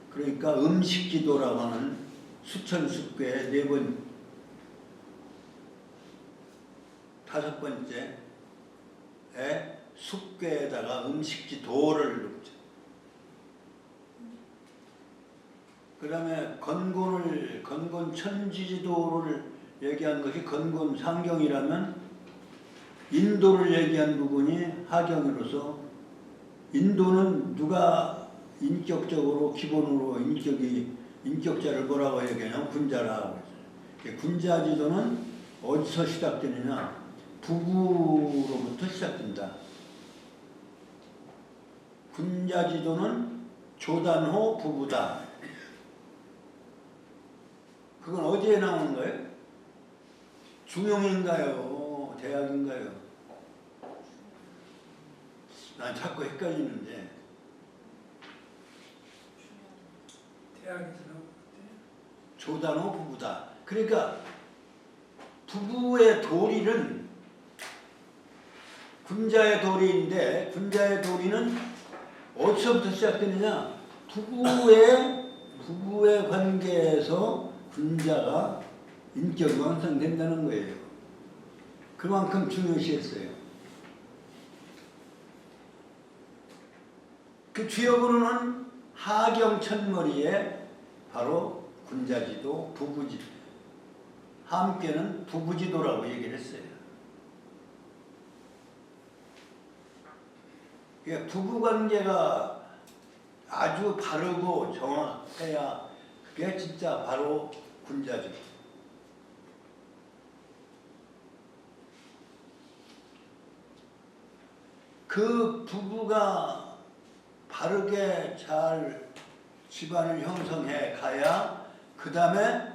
그러니까 음식지도라고 하는 수천숙괴의 다섯 번째에 숙괴에다가 음식지도를 넣죠. 그 다음에 건곤 천지지도를 얘기한 것이 건곤 상경이라면 인도를 얘기한 부분이 하경으로서 인도는 누가 인격적으로 기본으로 인격자를 뭐라고 얘기하냐면 군자라고 했어요. 군자지도는 어디서 시작되느냐? 부부로부터 시작된다. 군자지도는 조단호 부부다. 그건 어디에 나오는 거예요? 중용인가요? 대학인가요? 난 자꾸 헷갈리는데. 대학에서 나온 조단호 부부다. 그러니까 부부의 도리는 군자의 도리인데 군자의 도리는 어디서부터 시작되느냐? 부부의 관계에서 군자가 인격이 완성된다는 거예요. 그만큼 중요시했어요. 그 주역으로는 하경 첫머리에 바로 군자지도, 부부지도, 함께는 부부지도라고 얘기를 했어요. 그러니까 부부관계가 아주 바르고 정확해야 그게 진짜 바로 군자지도. 그 부부가 바르게 잘 집안을 형성해 가야 그 다음에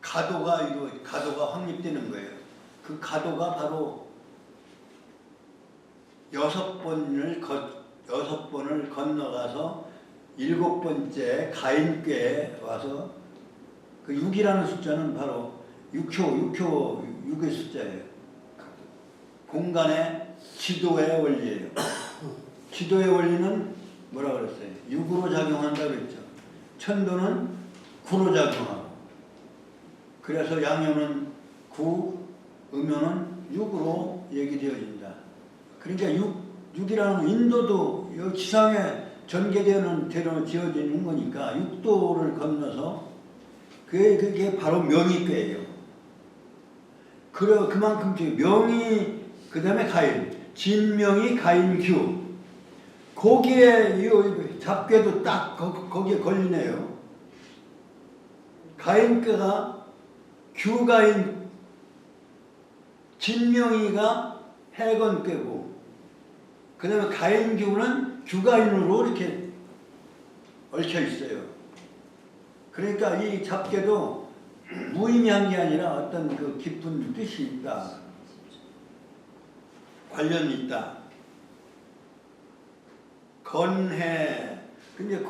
가도가 확립되는 거예요. 그 가도가 바로 6번을 건너가서 7번째 가인꾀에 와서 그 6이라는 숫자는 바로 6의 숫자예요. 공간의 지도의 원리예요. 지도의 원리는 뭐라 그랬어요? 6으로 작용한다고 그랬죠. 천도는 9로 작용하고 그래서 양요는 9, 음요는 6으로 얘기되어진다. 그러니까 6이라는 인도도 여기 지상에 전개되는 대로 지어지는 거니까 6도를 건너서 그게 바로 명의꾀예요. 그만큼 명의 그 다음에 가인, 진명이 가인규. 거기에 이 잡괴도 딱 거기에 걸리네요. 가인꾀가 규가인, 진명이가 해건꾀고, 그 다음에 가인규는 규가인으로 이렇게 얽혀 있어요. 그러니까 이 잡괴도 무의미한 게 아니라 어떤 그 깊은 뜻이 있다. 관련이 있다. 건해. 근데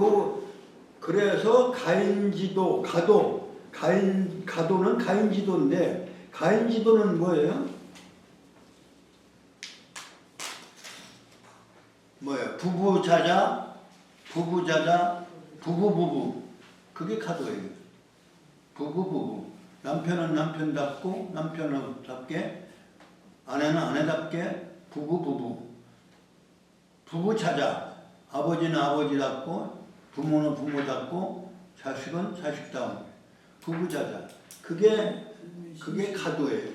그래서 가인지도, 가도는 가인지도인데, 가인지도는 뭐예요? 뭐예요? 부부자자, 부부부부. 그게 가도예요. 부부부부. 남편은 남편답고, 남편답게, 아내는 아내답게, 부부부부. 부부자자. 아버지는 아버지답고, 부모는 부모답고, 자식은 자식다운. 부부자자. 그게 가도예요.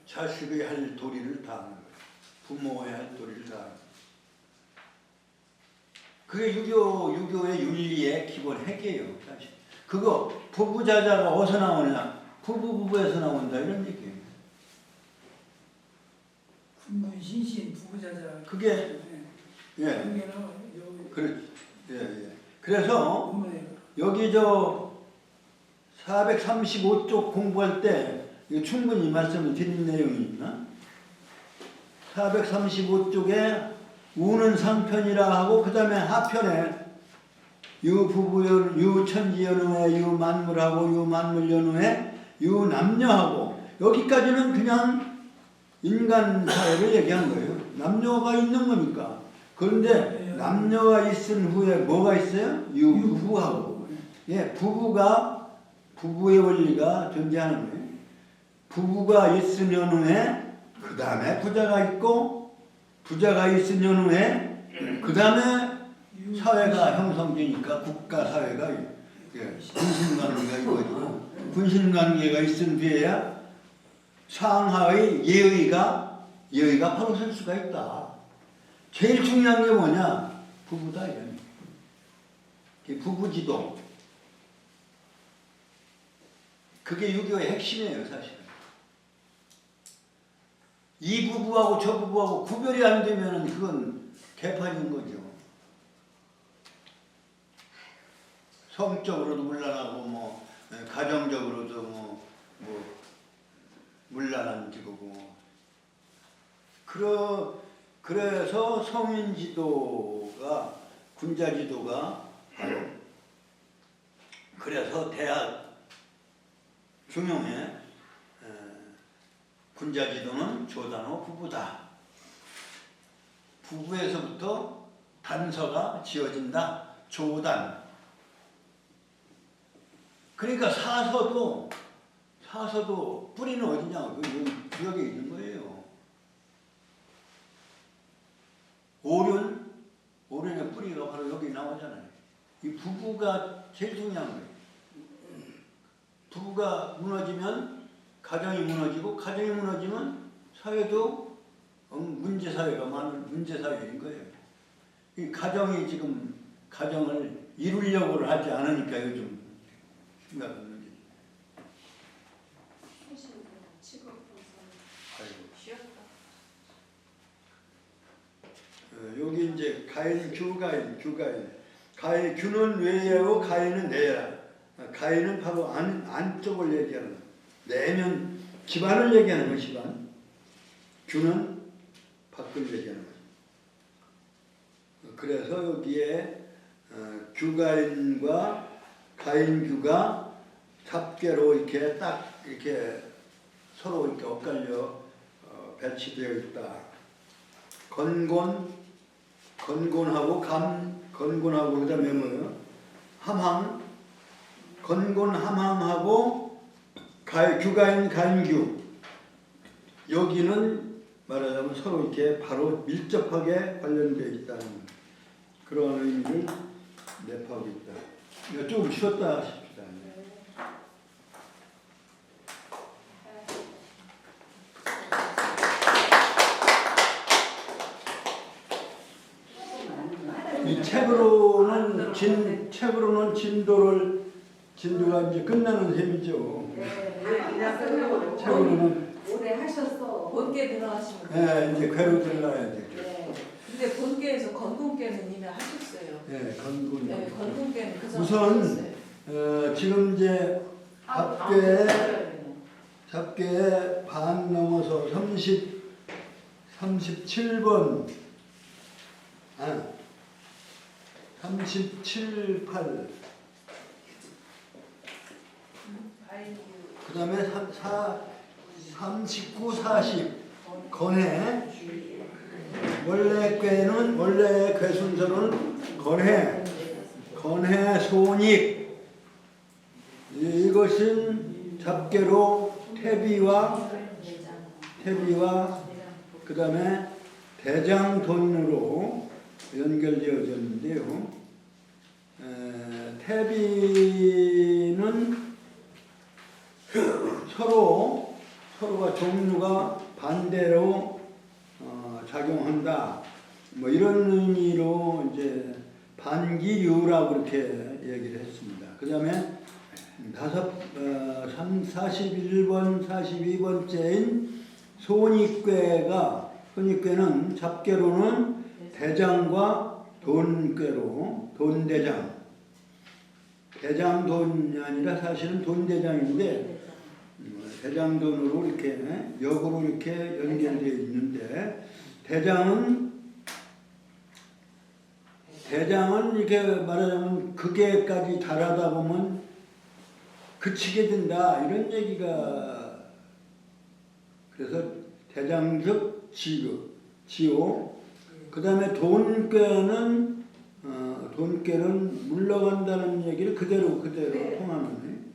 자식의 할 도리를 다하는 거예요. 부모의 할 도리를 다하는 거예요. 그게 유교의 윤리의 기본 핵이에요. 사실. 그거 부부자자가 어디서 나오느냐? 부부에서 나온다 이런 얘기예요. 군문신신 부부자자. 그게 예. 그렇지. 예. 그래서 여기 435쪽 공부할 때 이거 충분히 말씀을 드린 내용이 있나? 435쪽에 우는 상편이라 하고 그 다음에 하편에 유부부연 유천지연우에 유만물하고 유만물연우에 유남녀하고 여기까지는 그냥 인간 사회를 얘기하는 거예요. 남녀가 있는 거니까. 그런데 남녀가 있은 후에 뭐가 있어요? 유부하고. 예, 부부의 원리가 존재하는 거예요. 부부가 있으면 후에 그 다음에 부자가 있고, 부자가 있으면 후에 그 다음에 사회가 형성되니까 국가 사회가 군신관계가 이루어지고, 군신관계가 있은 뒤에야 상하의 예의가 바로 설 수가 있다. 제일 중요한 게 뭐냐? 부부다 이런. 부부지도. 그게 유교의 핵심이에요, 사실은. 이 부부하고 저 부부하고 구별이 안 되면은 그건 개판인 거죠. 성적으로도 문란하고 뭐 가정적으로도 뭐 문란한 지고고. 그래서 성인지도가 군자지도가 바로 그래서 대학 중용의 군자지도는 조단호 부부다. 부부에서부터 단서가 지어진다. 조단. 그러니까 사서도 뿌리는 어디냐? 그 구역에 있는 거예요. 오륜의 뿌리가 바로 여기 나오잖아요. 이 부부가 제일 중요한 거예요. 부부가 무너지면 가정이 무너지고, 가정이 무너지면 사회도 문제사회가 많은 문제사회인 거예요. 이 가정이 지금 가정을 이루려고 하지 않으니까 요즘 심각한 문제죠. 여기 이제 가인, 규가인. 규는 외예고 가인은 내야. 가인은 바로 안쪽을 얘기하는 거예요. 내면 집안을 얘기하는 거예요. 집안. 규는 밖을 얘기하는 거예요. 그래서 여기에 규가인과 가인규가 잡계로 이렇게 딱 이렇게 서로 이렇게 엇갈려 배치되어 있다. 건곤하고 건곤하고 그다음에 뭐예요? 함항. 건곤 함항하고 규가인 가인규. 여기는 말하자면 서로 이렇게 바로 밀접하게 관련되어 있다는 그런 의미를 내포하고 있다. 이거 좀 쉬었다 싶다. 이 책으로는 진도가 이제 끝나는 셈이죠. 책으로는 오래 하셨어. 본계 들어가시면. 네, 이제 괴로 들어가야 되죠. 네. 근데 본계에서 건군계는 이미 하셨어요. 네, 건군. 네, 건군계는 그 전에 우선 하셨어요. 지금 이제 잡계 반 넘어서 37번 37, 8 그 다음에 39, 40 건해. 원래 괴 순서는 건해 소닉. 이것은 잡계로 태비와 그 다음에 대장돈으로 연결되어졌는데요. 태비는 서로가 종류가 반대로 작용한다. 뭐 이런 의미로 이제 반기류라고 그렇게 얘기를 했습니다. 그 다음에 41번, 42번째인 손익괴는 잡계로는 대장과 돈괴로 돈대장. 대장돈이 아니라 사실은 돈대장인데 대장돈으로 이렇게 역으로 이렇게 연결되어 있는데 대장은 이렇게 말하자면 극에까지 달하다 보면 그치게 된다 이런 얘기가 그래서 대장즉 지오. 그 다음에 돈꾀는 돈꾀는 물러간다는 얘기를 그대로 네. 통하는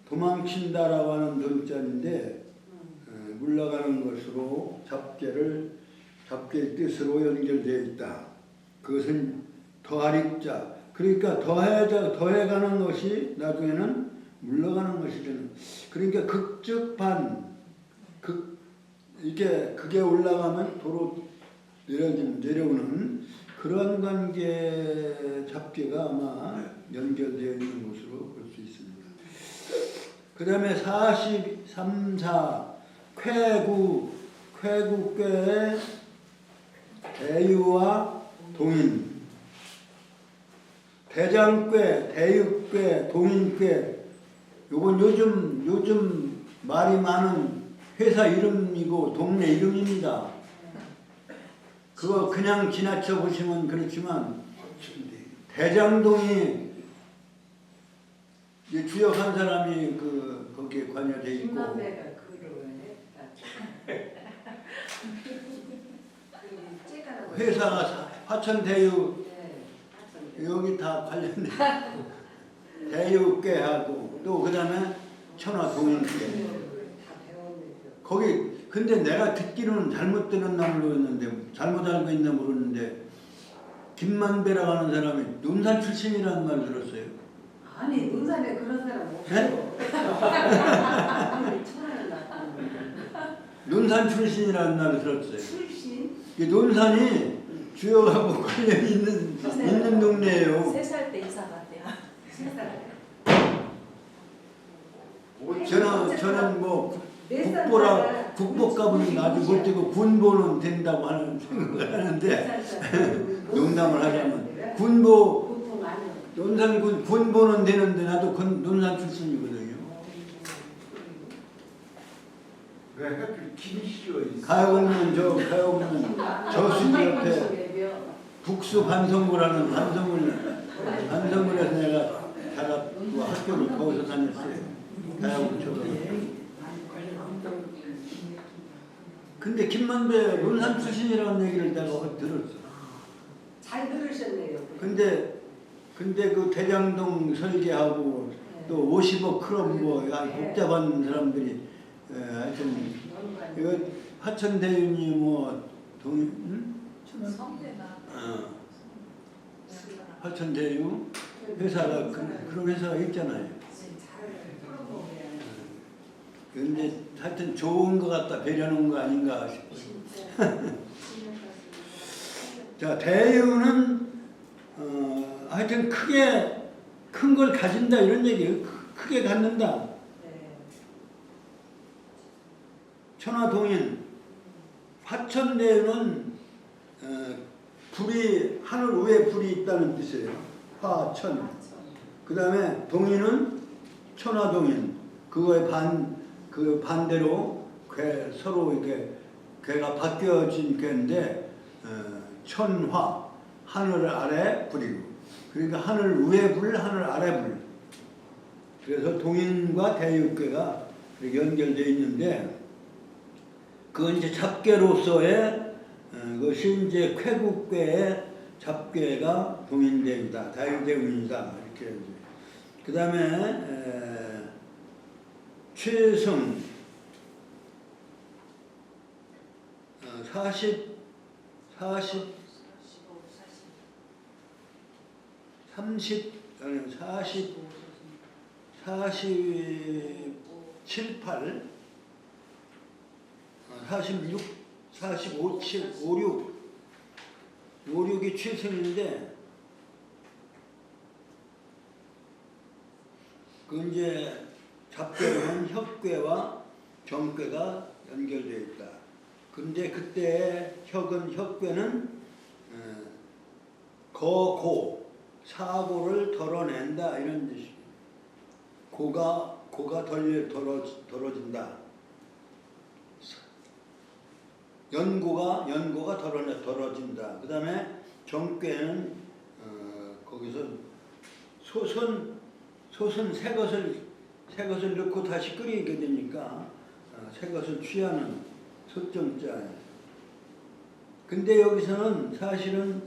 도망친다라고 하는 돈자인데 물러가는 것으로 잡계의 뜻으로 연결되어 있다. 그것은 더하리자. 그러니까 더해가는 것이 나중에는 물러가는 것이 되는. 그러니까 극즉반 이게 그게 올라가면 도로 내려오는 그런 관계 잡계가 아마 연결되어 있는 것으로 볼 수 있습니다. 그 다음에 43, 4 쾌구께의 대유와 동인 대장꾀, 대유꾀, 동인꾀 요건 요즘 말이 많은 회사 이름이고 동네 이름입니다. 그거 그냥 지나쳐 보시면 그렇지만 대장동이 주역한 사람이 거기에 관여돼 있고 김만배가 그걸 했다. 회사가 화천대유 여기 다 관련돼 대유꾀하고 또 그다음에 천화동인께 거기 근데 내가 듣기로는 잘못 들었나 모르겠는데 잘못 알고 있나 모르는데 김만배라고 하는 사람이 논산 출신이라는 말 들었어요. 아니 논산에 그런 사람 없어요. 논산 출신이라는 말 들었어요. 출신? 이 논산이 주역하고 관련이 있는 동네예요. 3살 때 이사 갔대요. 3살. 저는 뭐 국보값은 아직 못 되고 군보는 된다고 하는 생각을 하는데 농담을 하자면 논산군 군보는 되는데 나도 논산 출신이거든요. 왜 하필 김씨가 있어? 가야공면 저수지 옆에 북수 반성구라는 반성구에서 내가 학교를 거기서 다녔어요. 가야공면 근데 김만배 논산 출신이라는 얘기를 내가 들었어. 잘 들으셨네요. 근데 그 대장동 설계하고 또 50억 크롬 복잡한 사람들이 하여튼 이거 화천대유니 뭐 성대가 화천대유 회사가 그런 회사가 있잖아요. 근데 하여튼 좋은 것 같다 배려놓은 거 아닌가 싶어요. 자, 대유는 하여튼 큰 걸 가진다 이런 얘기예요. 크게 갖는다. 천화동인 화천대유는 하늘 위에 불이 있다는 뜻이에요. 화천. 그 다음에 동인은 천화동인. 그거에 반대로 서로 이렇게 괴가 바뀌어진 괴인데 천화 하늘 아래 불이고 그러니까 하늘 위에 불 하늘 아래 불 그래서 동인과 대유괴가 연결되어 있는데 그건 이제 잡괴로서의 그것이 이제 쾌국괴의 잡괴가 동인대유다 대유대운이다 이렇게 그 다음에 최승 47, 8 46, 45, 7, 56 56이 최승인데 그 이제 잡괴는 협괴와 정괴가 연결되어 있다. 근데 그때 협괴는 사고를 덜어낸다 이런 뜻이에요. 고가 덜어진다. 연고가 덜어진다. 그 다음에 정괴는 거기서 솥은 새 것을 넣고 다시 끓이게 되니까 새 것을 취하는 소정자. 근데 여기서는 사실은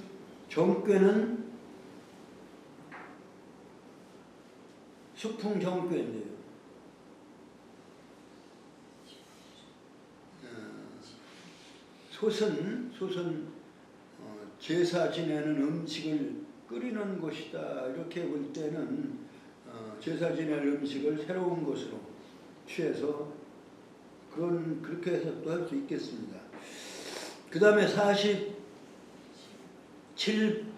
정꾀는 수풍정꾀인데요. 솥은 제사 지내는 음식을 끓이는 곳이다. 이렇게 볼 때는 제사 지낼 음식을 새로운 것으로 취해서 그렇게 해석도 할 수 있겠습니다. 그 다음에 47,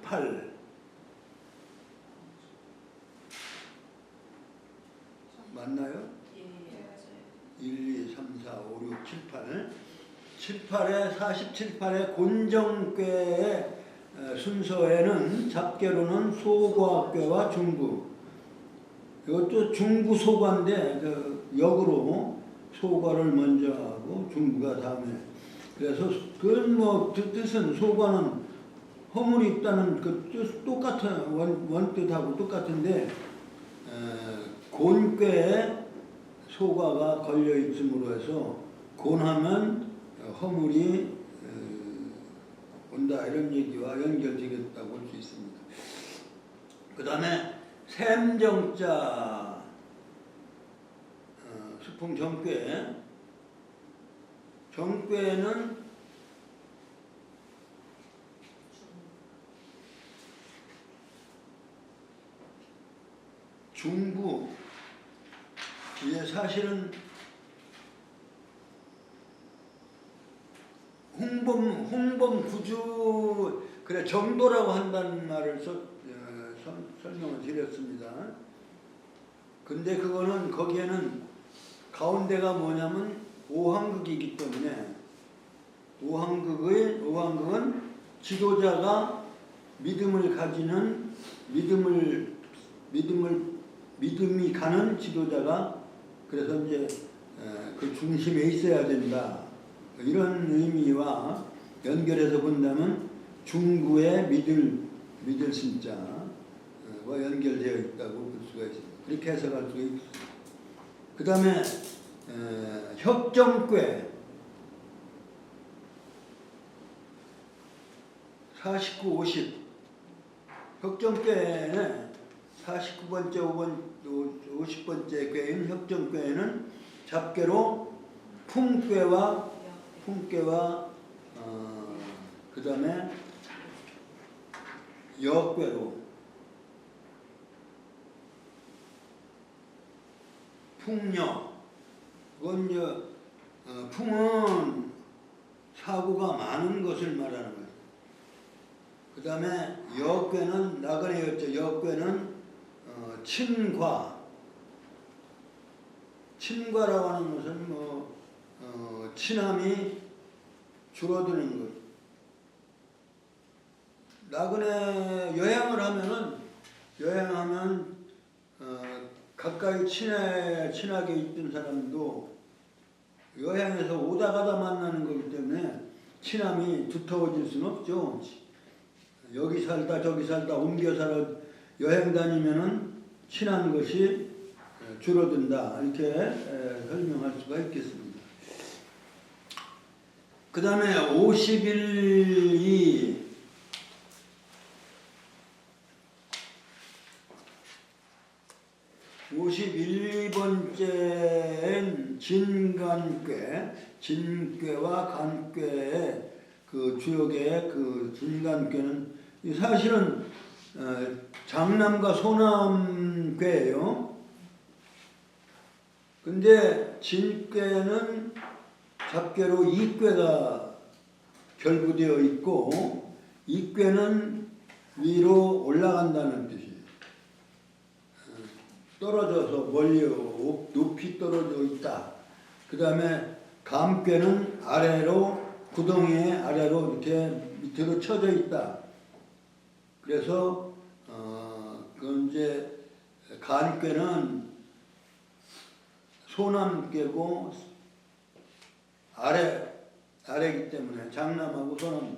8 맞나요? 예, 맞아요. 1, 2, 3, 4, 5, 6, 7, 8 47, 8의 곤정꾀의 순서에는 잡계로는 소과꾀와 중구, 이것도 중구 소과인데 역으로 소과를 먼저 하고 중구가 다음에. 그래서 그 뜻은 소과는 허물이 있다는 그 뜻 똑같은 원뜻하고 똑같은데 곤꾀에 소과가 걸려 있음으로 해서 곤하면 허물이 온다 이런 얘기와 연결되겠다고 볼 수 있습니다. 그 다음에 샘정자 수풍정꾀. 정꾀는 중부. 이게 사실은 홍범 구주 그래 정도라고 한다는 말을 설명을 드렸습니다. 근데 그거는 거기에는 가운데가 뭐냐면 오한극이기 때문에 오한극은 지도자가 믿음을 가지는 믿음이 가는 지도자가 그래서 이제 그 중심에 있어야 된다. 이런 의미와 연결해서 본다면 중구의 믿을 신자와 연결되어 있다고 볼 수가 있습니다. 그렇게 해석할 수가 있습니다. 그 다음에 협정꾀 49, 50 협정꾀는 49번째, 50번째 꾀인 협정꾀에는 잡계로 풍꾀와 그 다음에 역괴로 풍력. 그건 풍은 사고가 많은 것을 말하는 거예요. 그 다음에 역괴는 나그네였죠. 역괴는 친과라고 하는 것은 친함이 줄어드는 것. 나그네 여행하면 가까이 친하게 있던 사람도 여행에서 오다 가다 만나는 거기 때문에 친함이 두터워질 수는 없죠. 여기 살다 저기 살다 옮겨 살아 여행 다니면은 친한 것이 줄어든다. 이렇게 설명할 수가 있겠습니다. 그 다음에 51번째는 진괴와 간괴의 그 주역의 그 진간괴는 사실은 장남과 소남괴예요. 근데 진괴는 잡괴로 이괴가 결부되어 있고 이괴는 위로 올라간다는 뜻이에요. 떨어져서 멀리 높이 떨어져 있다. 그 다음에 감괴는 아래로 구덩이의 아래로 이렇게 밑으로 쳐져 있다. 그래서 그건 이제 간괴는 소남괴고 아래이기 때문에 장남하고 소남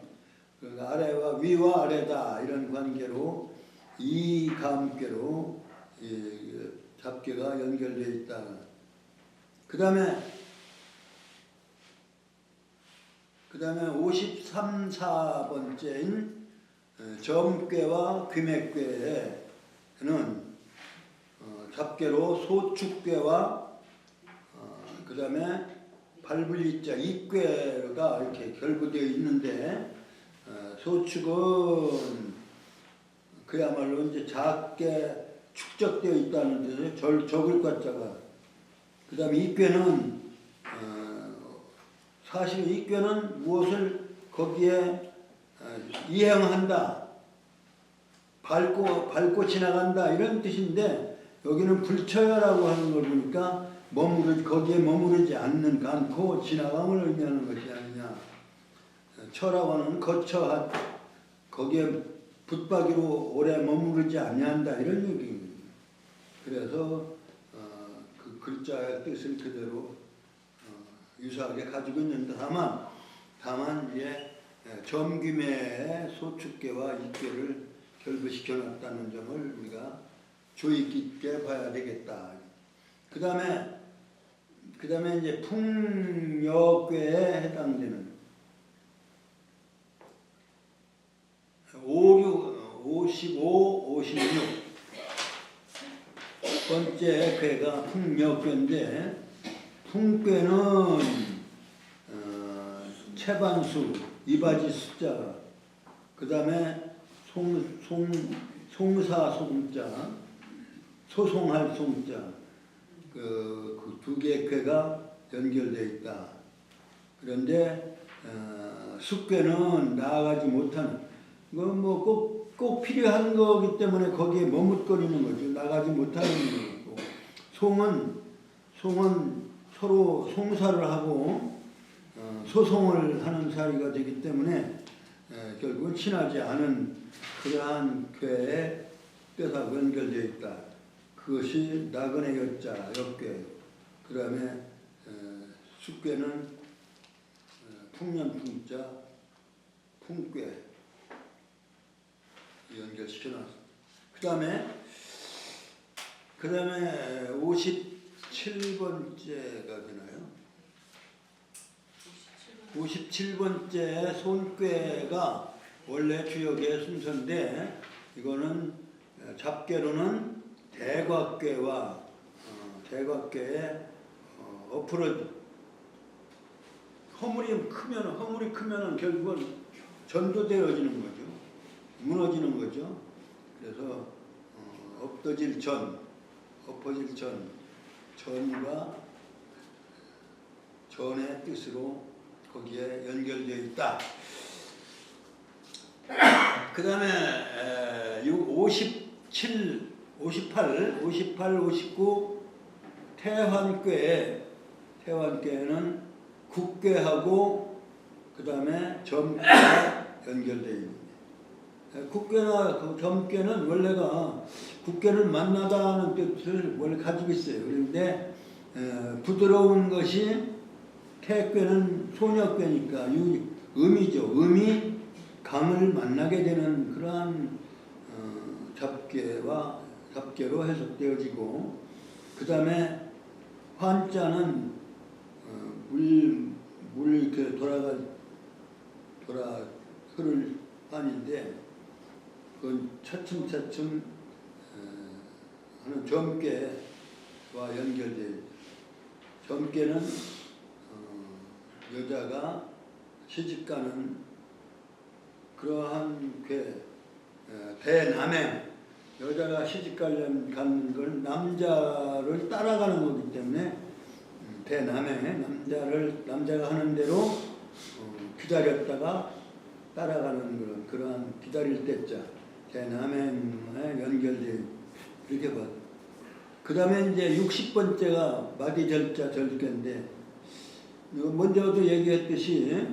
아래와 위와 아래다 이런 관계로 이 감괴로 잡괴가 연결되어 있다. 그 다음에 다음에 53, 4번째인 점괘와 귀맥괘에는 잡괘로 소축괘와 그 다음에 발불이자 이괘가 이렇게 결부되어 있는데 소축은 그야말로 이제 작게 축적되어 있다는 뜻이에요. 적을 것자가. 그 다음에 이꾀는 사실 이꾀는 무엇을 거기에 이행한다, 밟고 지나간다 이런 뜻인데 여기는 불처여라고 하는 걸 보니까 거기에 머무르지 않고 지나감을 의미하는 것이 아니냐. 처라고 하는 거처한 거기에 붙박이로 오래 머무르지 아니한다 이런 얘기입니다. 그래서 그 글자의 뜻을 그대로 유사하게 가지고 있는데 다만 이제 점귀매의 소축계와 이괴를 결부시켜 놨다는 점을 우리가 주의 깊게 봐야 되겠다. 그 다음에 이제 풍여괴에 해당되는 55, 56 번째 괴가 풍여괴인데 풍괴는 채반수, 이바지 숫자, 그 다음에 송사 송자, 소송할 송자, 그 두 개의 괴가 연결되어 있다. 그런데 숙괴는 나아가지 못하는, 이건 뭐 꼭 필요한 거기 때문에 거기에 머뭇거리는 거죠. 나가지 못하는 거고. 송은 서로 송사를 하고 소송을 하는 사이가 되기 때문에 결국은 친하지 않은 그러한 괴의 뜻하고 연결되어 있다. 그것이 나그네 여자 역괴. 그 다음에 숙괴는 풍년풍자 풍괴 연결시켜놨습니다. 그 다음에 57번째가 되나요? 57번째 손괴가 원래 주역의 순서인데 이거는 잡괴로는 대곽괴와 대곽괴의 허물이 크면 결국은 전도되어지는 거죠. 무너지는 거죠. 그래서 엎어질 전과 전의 뜻으로 거기에 연결되어 있다. 그 다음에 57, 58, 59 태환괴는 국괴하고 그 다음에 점괴가 연결되어 있습니다. 국괴나 점괴는 원래가 국괴를 만나다는 뜻을 원래 가지고 있어요. 그런데 부드러운 것이 태괴는 소녀괴니까 음이죠. 음이 감을 만나게 되는 그러한 잡괴로 해석되어지고 그 다음에 환자는 물 이렇게 흐를 환인데 그건 차츰 하는 점괘와 연결돼요. 점괘는 여자가 시집가는 그러한 대남행, 여자가 시집가는 걸 남자를 따라가는 거기 때문에 대남행에 남자가 하는 대로 기다렸다가 따라가는 그러한 기다릴 때자 대남행에 연결돼요. 이렇게 봐. 그 다음에 이제 60번째가 마디절자 절개인데 먼저도 얘기했듯이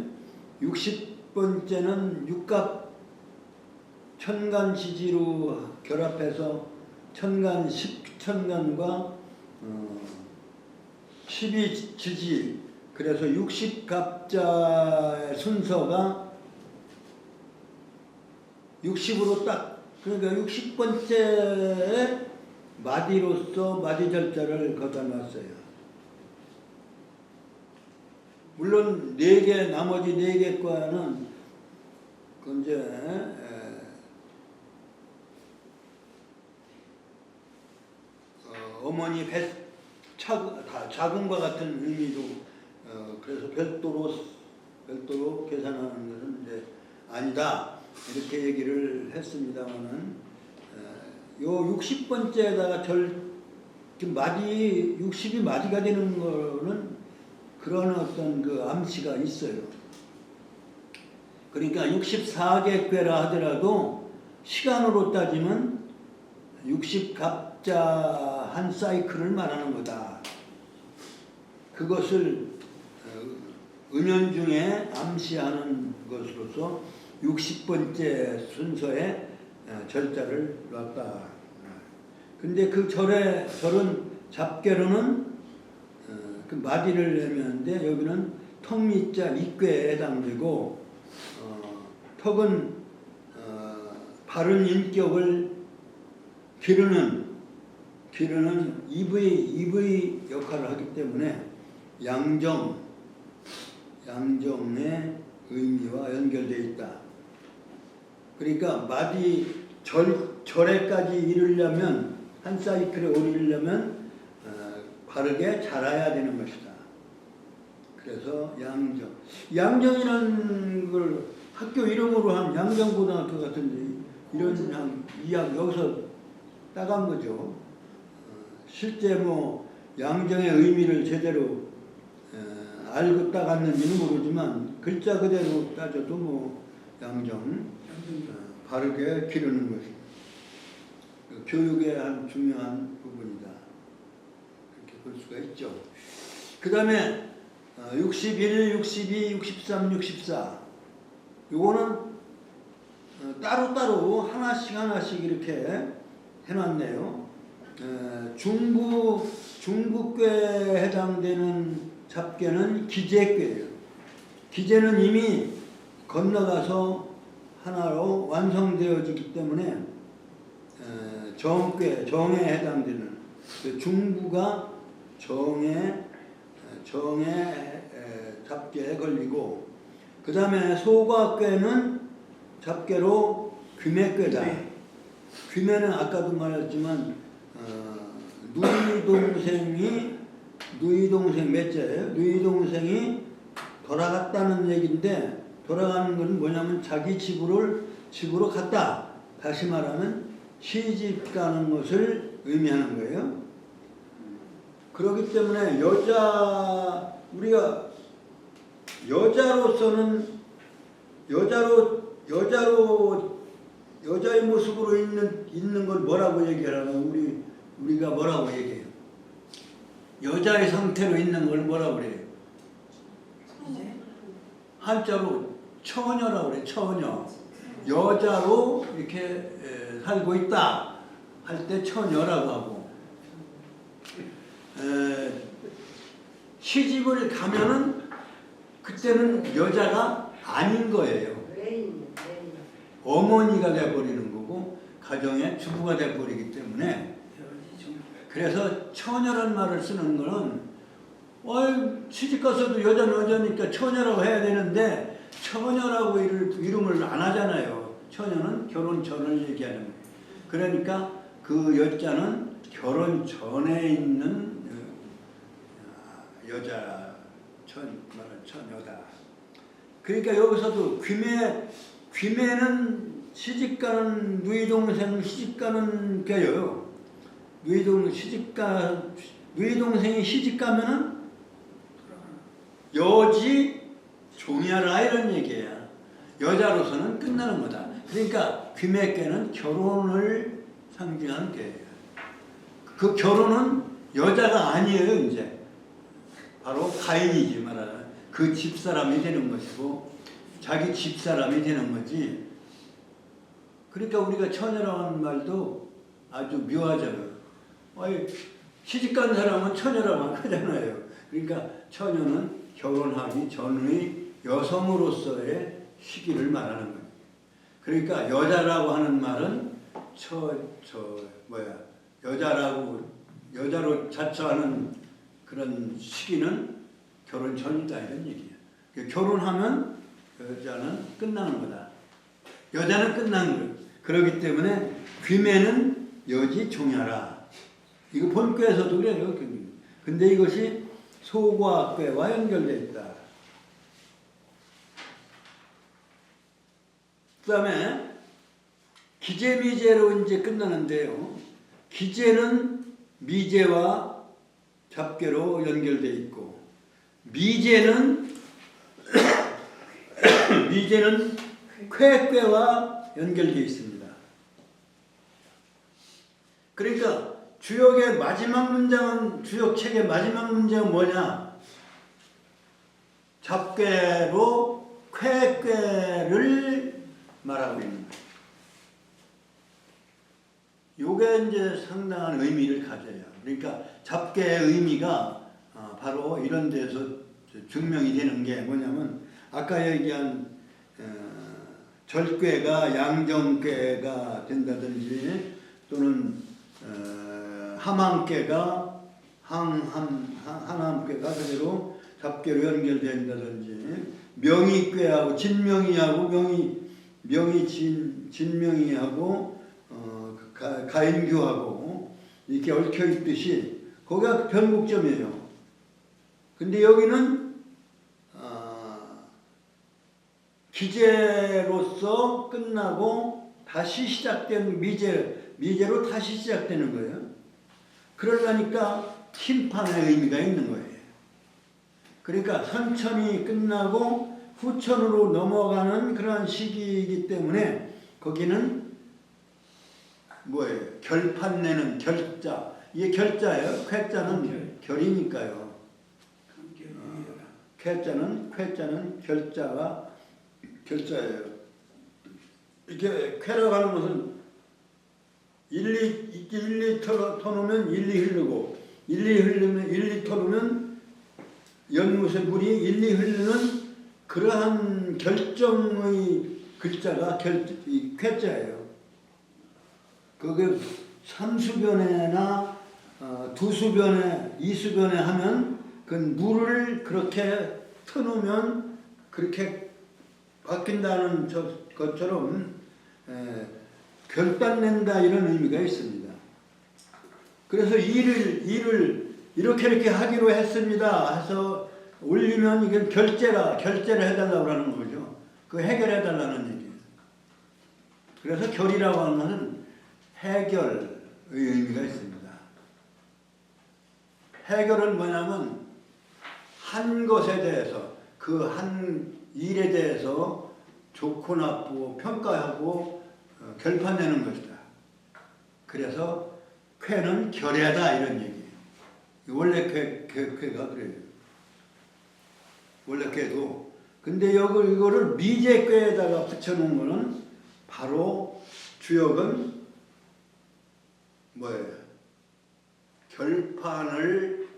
60번째는 육갑 천간지지로 결합해서 천간 10천간과 12지지 그래서 60갑자의 순서가 60으로 딱 그러니까 60번째 마디로서 마디절자를 걷어놨어요. 물론 4개 나머지 4개 과는 그 이제 어머니 자궁과 같은 의미도 그래서 별도로 계산하는 것은 이제 아니다 이렇게 얘기를 했습니다만은 요 60번째에다가 지금 60이 마디가 되는 거는 그런 어떤 그 암시가 있어요. 그러니까 64개 꾀라 하더라도 시간으로 따지면 60갑자 한 사이클을 말하는 거다. 그것을 은연중에 암시하는 것으로서 60번째 순서에 절자를 놨다. 근데 그 절은 잡계로는 그 마디를 내면데 여기는 턱밑자 밑괴에 해당되고 턱은 바른 인격을 기르는 EV 역할을 하기 때문에 양정의 의미와 연결되어 있다. 그러니까 마디 절에까지 이르려면 한 사이클에 오르려면 바르게 자라야 되는 것이다. 그래서 양정이라는 걸 학교 이름으로 한 양정고등학교 같은데 이런 이야기 여기서 따간 거죠. 실제 뭐 양정의 의미를 제대로 알고 따갔는지는 모르지만 글자 그대로 따져도 뭐 양정 바르게 기르는 것이 교육의 한 중요한 부분이다. 그렇게 볼 수가 있죠. 그 다음에 61, 62, 63, 64 요거는 따로따로 하나씩 이렇게 해놨네요. 중국괴에 해당되는 잡괴는 기재괴예요. 기재는 이미 건너가서 하나로 완성되어지기 때문에 정에 해당되는 중부가 정에 잡괴에 걸리고 그 다음에 소과괴는 잡괴로 귀매괴다. 귀매는 아까도 말했지만 누이 동생 몇째예요? 누이 동생이 돌아갔다는 얘기인데 돌아가는 건 뭐냐면 자기 집으로 갔다. 다시 말하면 시집 가는 것을 의미하는 거예요. 그렇기 때문에 우리가 여자로서는 여자의 모습으로 있는 걸 뭐라고 얘기하라면 우리가 뭐라고 얘기해요? 여자의 상태로 있는 걸 뭐라고 그래요? 한자로 처녀라고 그래요. 처녀. 여자로 이렇게 살고 있다 할 때 처녀라고 하고 시집을 가면은 그때는 여자가 아닌 거예요. 어머니가 돼버리는 거고 가정의 주부가 돼버리기 때문에 그래서 처녀란 말을 쓰는 거는 시집가서도 여자는 여자니까 처녀라고 해야 되는데 처녀라고 이름을 안 하잖아요. 처녀는 결혼 전을 얘기하는 거예요. 그러니까 그 여자는 결혼 전에 있는 여자 처녀다. 그러니까 여기서도 귀매는 시집가는 누이동생 시집가는 게요. 누이동생이 시집가면은 여지 종이하라 이런 얘기야. 여자로서는 끝나는 거다. 그러니까 귀매께는 결혼을 상징하는 게예요. 그 결혼은 여자가 아니에요. 이제 바로 가인이지 말하자면 그 집사람이 되는 것이고 자기 집사람이 되는 거지. 그러니까 우리가 처녀라고 하는 말도 아주 묘하잖아요. 시집간 사람은 처녀라고 하잖아요. 그러니까 처녀는 결혼하기 전의 여성으로서의 시기를 말하는 거예요. 그러니까 여자라고 하는 말은 여자로 자처하는 그런 시기는 결혼 전이다 이런 얘기예요. 결혼하면 여자는 끝나는 거다. 여자는 끝나는 거예요. 그렇기 때문에 귀매는 여지 종야라. 이거 본교에서도 그래요. 근데 이것이 소과 꾀와 연결되어 있다. 그 다음에 기재미재로 이제 끝나는데요. 기재는 미재와 잡괴로 연결되어 있고, 미재는 쾌괴와 연결되어 있습니다. 그러니까 주역의 마지막 문장은, 주역책의 마지막 문장은 뭐냐? 잡괴로 쾌괴를 말하고 있는 거예요. 요게 이제 상당한 의미를 가져요. 그러니까 잡괴의 의미가 바로 이런 데서 증명이 되는 게 뭐냐면, 아까 얘기한 절괴가 양정괴가 된다든지, 또는 함함괴가 항함괴가 그대로 잡괴로 연결된다든지, 명의괴하고 진명의하고 진명의하고 가인규하고 이렇게 얽혀 있듯이 거기가 변곡점이에요. 근데 여기는 기재로서 끝나고 다시 시작된 미제로 다시 시작되는 거예요. 그러려니까 심판의 의미가 있는 거예요. 그러니까 선천이 끝나고 후천으로 넘어가는 그런 시기이기 때문에 거기는 뭐예요? 결판 내는 결자. 이게 결자예요. 쾌자는 결이니까요. 쾌자는 결자가 결자예요. 이렇게 쾌라고 하는 것은 1리터 터놓으면 1리 흐르고, 1리 터놓으면 연못의 물이 1리 흐르는 그러한 결정의 글자가 쾌자예요. 그게 3수변에나 2수변에, 2수변에 하면 그 물을 그렇게 터놓으면 그렇게 바뀐다는 것처럼 결단낸다 이런 의미가 있습니다. 그래서 일을 이렇게 하기로 했습니다 해서 올리면 이건 결제를 해달라고 하는 거죠. 그 해결해달라는 얘기예요. 그래서 결이라고 하는 것은 해결의 의미가 있습니다. 해결은 뭐냐면 한 것에 대해서, 그 한 일에 대해서 좋고 나쁘고 평가하고 결판내는 것이다. 그래서 쾌는 결의하다 이런 얘기예요. 원래 쾌가 그래요. 원래 쾌도. 근데 이거를 미제쾌에다가 붙여놓은 거는 바로 주역은 뭐예요? 결판을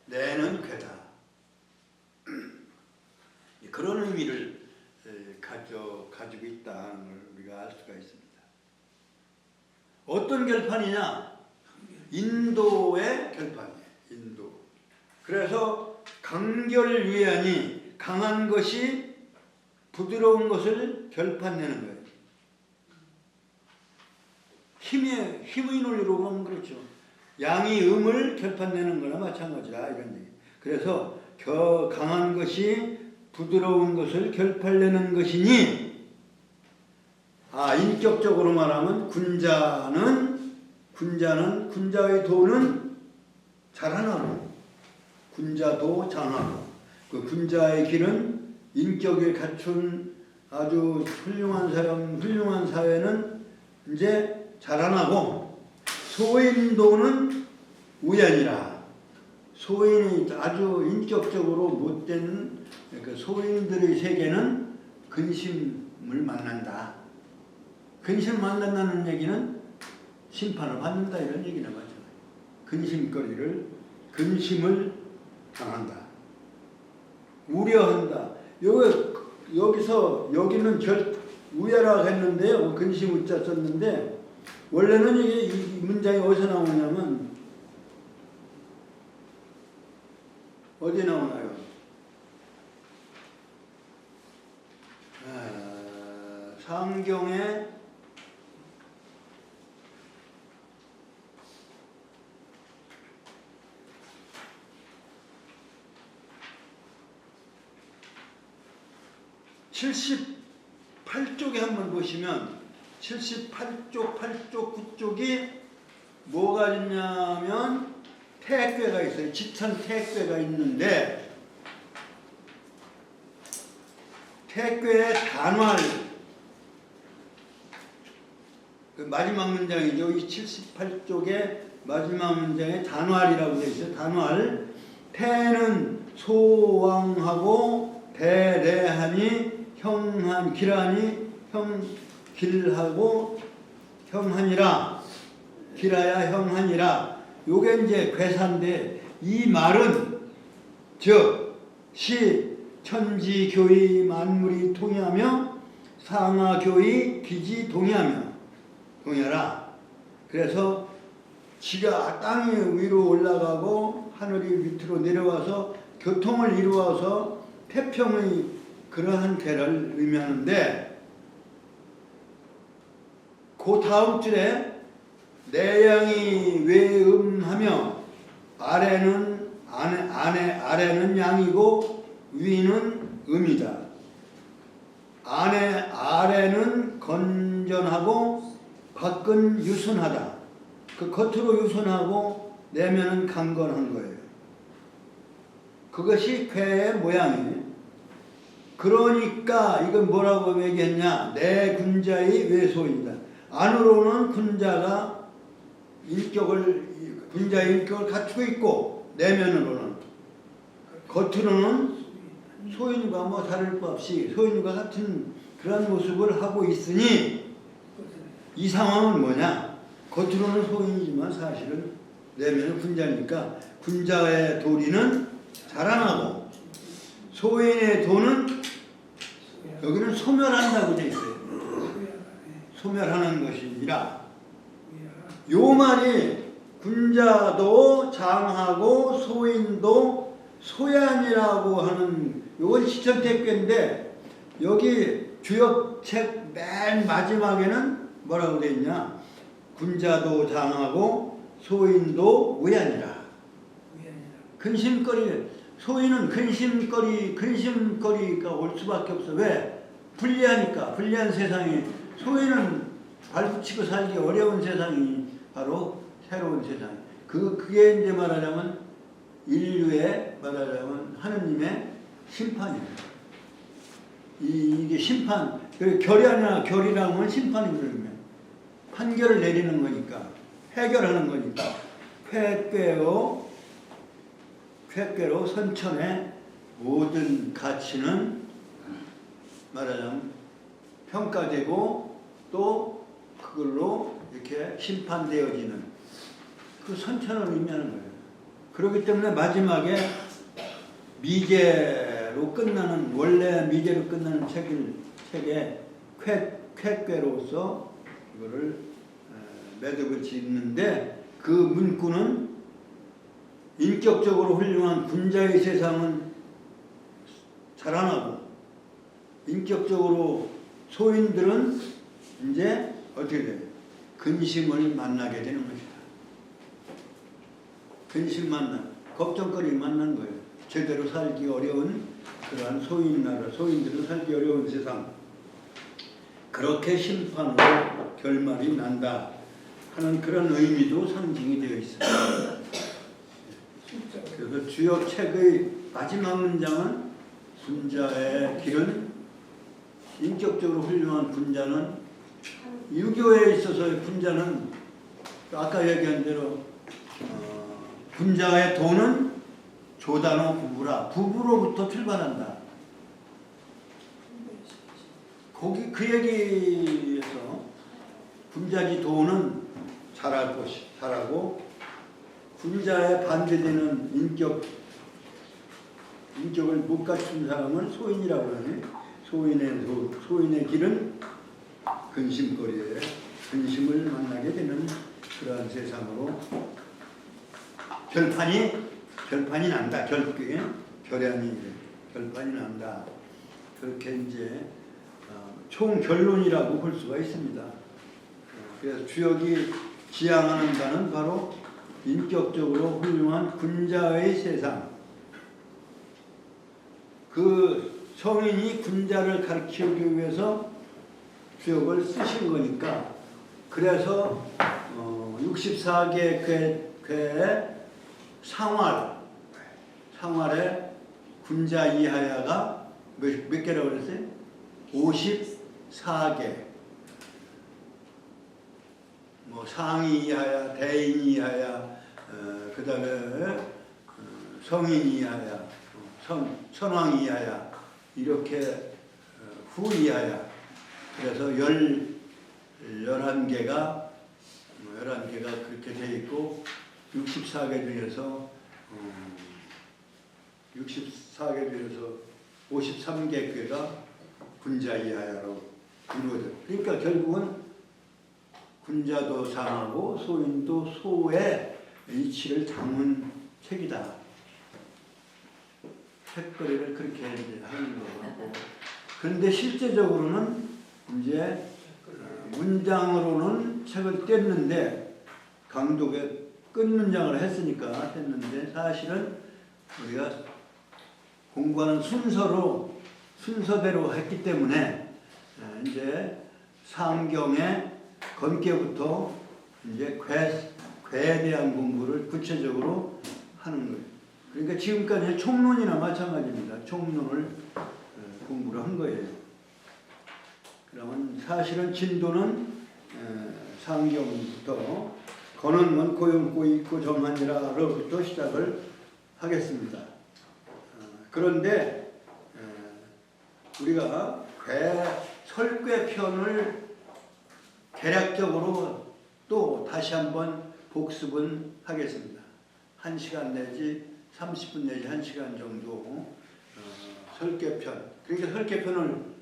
내는 쾌다. 그런 의미를 가지고 있다는 걸 우리가 알 수가 있습니다. 어떤 결판이냐? 인도의 결판이에요. 인도. 그래서 강결유예하니 강한 것이 부드러운 것을 결판내는 거예요. 힘의 논리로 보면 그렇죠. 양이 음을 결판내는 거나 마찬가지다 이런 얘기. 그래서 강한 것이 부드러운 것을 결판내는 것이니, 인격적으로 말하면 군자의 도는 잘하나고, 군자도 장하고, 그 군자의 길은 인격을 갖춘 아주 훌륭한 사회는 이제 자라나고, 소인도는 우연이라. 소인이 아주 인격적으로 못된 그 소인들의 세계는 근심을 만난다. 근심을 만난다는 얘기는 심판을 받는다 이런 얘기나 마찬가지예요. 근심을 당한다. 우려한다. 여기는 우려라고 했는데요. 근심 우자 썼는데, 원래는 이 문장이 어디서 나오냐면, 어디 나오나요? 상경에 (78쪽에) 한번 보시면 78쪽, 8쪽, 9쪽이 뭐가 있냐면 태괴가 있어요. 지천 태괴가 있는데 태괴의 단활, 그 마지막 문장이죠. 이 78쪽의 마지막 문장에 단활이라고 되어 있어요. 단활. 태는 소왕하고 대례하니 형한 길하니 형길하고 형하니라. 길하야 형하니라. 요게 이제 괴사인데 이 말은 즉 시 천지교의 만물이 동의하며 상하교의 기지 동의하라. 그래서 지가 땅이 위로 올라가고 하늘이 밑으로 내려와서 교통을 이루어서 태평의 그러한 괴를 의미하는데 그 다음 줄에 내양이 외음하며 아래는 양이고 위는 음이다. 아래는 건전하고 밖은 유순하다. 그 겉으로 유순하고 내면은 강건한 거예요. 그것이 괴의 모양이에요. 그러니까 이건 뭐라고 얘기했냐? 내 군자의 외소이다. 안으로는 군자의 인격을 갖추고 있고 내면으로는 겉으로는 소인과 뭐 다를 것 없이 소인과 같은 그런 모습을 하고 있으니 이 상황은 뭐냐? 겉으로는 소인이지만 사실은 내면은 군자니까 군자의 도리는 자라나고 소인의 도는 여기는 소멸한다고 되어 있어요. 소멸하는 것이니라. 요 말이 군자도 장하고 소인도 소양이라고 하는 요건 시천태괴인데 여기 주역책 맨 마지막에는 뭐라고 되어 있냐? 군자도 장하고 소인도 우양이라. 근심거리, 소인은 근심거리가 올 수밖에 없어. 왜? 불리하니까. 불리한 세상에 소인은 발붙이고 살기 어려운 세상이 바로 새로운 세상. 그게 이제 말하자면 인류의 말하자면 하느님의 심판입니다. 이게 심판, 결이라는 건 심판이거든요. 판결을 내리는 거니까, 해결하는 거니까. 쾌괴로 선천의 모든 가치는 말하자면 평가되고 또 그걸로 이렇게 심판되어지는 그 선천을 의미하는 거예요. 그렇기 때문에 마지막에 미제로 끝나는, 원래 미제로 끝나는 책에 쾌괴로서 이거를 매듭을 짓는데 그 문구는 인격적으로 훌륭한 군자의 세상은 자라나고 인격적으로 소인들은 이제 어떻게 돼요? 근심을 만나게 되는 것이다. 근심 걱정거리 만난 거예요. 제대로 살기 어려운 그러한 소인들은 살기 어려운 세상. 그렇게 심판으로 결말이 난다 하는 그런 의미도 상징이 되어 있습니다. 그래서 주역 책의 마지막 문장은 군자의 길은 인격적으로 훌륭한 군자는 유교에 있어서의 군자는 아까 얘기한 대로 군자의 도는 조단어 부부라. 부부로부터 출발한다. 그 얘기에서 군자지 도는 잘하고 군자에 반대되는 인격을 못 갖춘 사람은 소인이라고 하네. 소인의 길은 근심거리에 근심을 만나게 되는 그러한 세상으로 결판이 난다. 결판이 난다. 그렇게 이제 총 결론이라고 볼 수가 있습니다. 그래서 주역이 지향하는 바는 바로 인격적으로 훌륭한 군자의 세상. 그 성인이 군자를 가르치기 위해서 주역을 쓰신 거니까, 그래서 64개 궤의 상활에 군자 이하야가 몇 개라고 그랬어요? 54개. 뭐 상위 이하야, 대인 이하야, 그 다음에 성인 이하야, 선왕 이하야, 이렇게 후 이하야. 그래서 11개가 그렇게 돼 있고, 64개 중에서 53개 궤가 군자 이하야로 이루어져. 그러니까 결국은 군자도 상하고 소인도 소의 이치를 담은 책이다. 책거리를 그렇게 이제 하는 거고. 그런데 실제적으로는 이제 문장으로는 책을 뗐는데, 강독에 끝 문장을 했으니까 했는데, 사실은 우리가 공부하는 순서대로 했기 때문에 이제 상경의 건계부터 이제 궤에 대한 공부를 구체적으로 하는 거예요. 그러니까 지금까지 총론이나 마찬가지입니다. 총론을 공부를 한 거예요. 그러면 사실은 진도는 상경부터 건은 고용고 있고 정하니라로부터 시작을 하겠습니다. 그런데 우리가 설궤편을 대략적으로 또 다시 한번 복습은 하겠습니다. 1시간 내지 30분 내지 1시간 정도 설궤편. 그러니까 설궤편을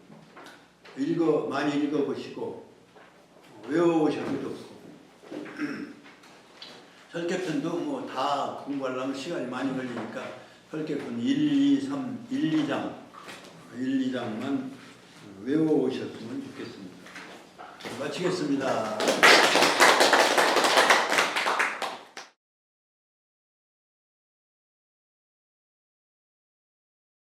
많이 읽어보시고 외워오셔도 좋고, 설궤편도 뭐 다 공부하려면 시간이 많이 걸리니까 설궤편 1, 2장만 외워오셨으면 좋겠습니다. 마치겠습니다.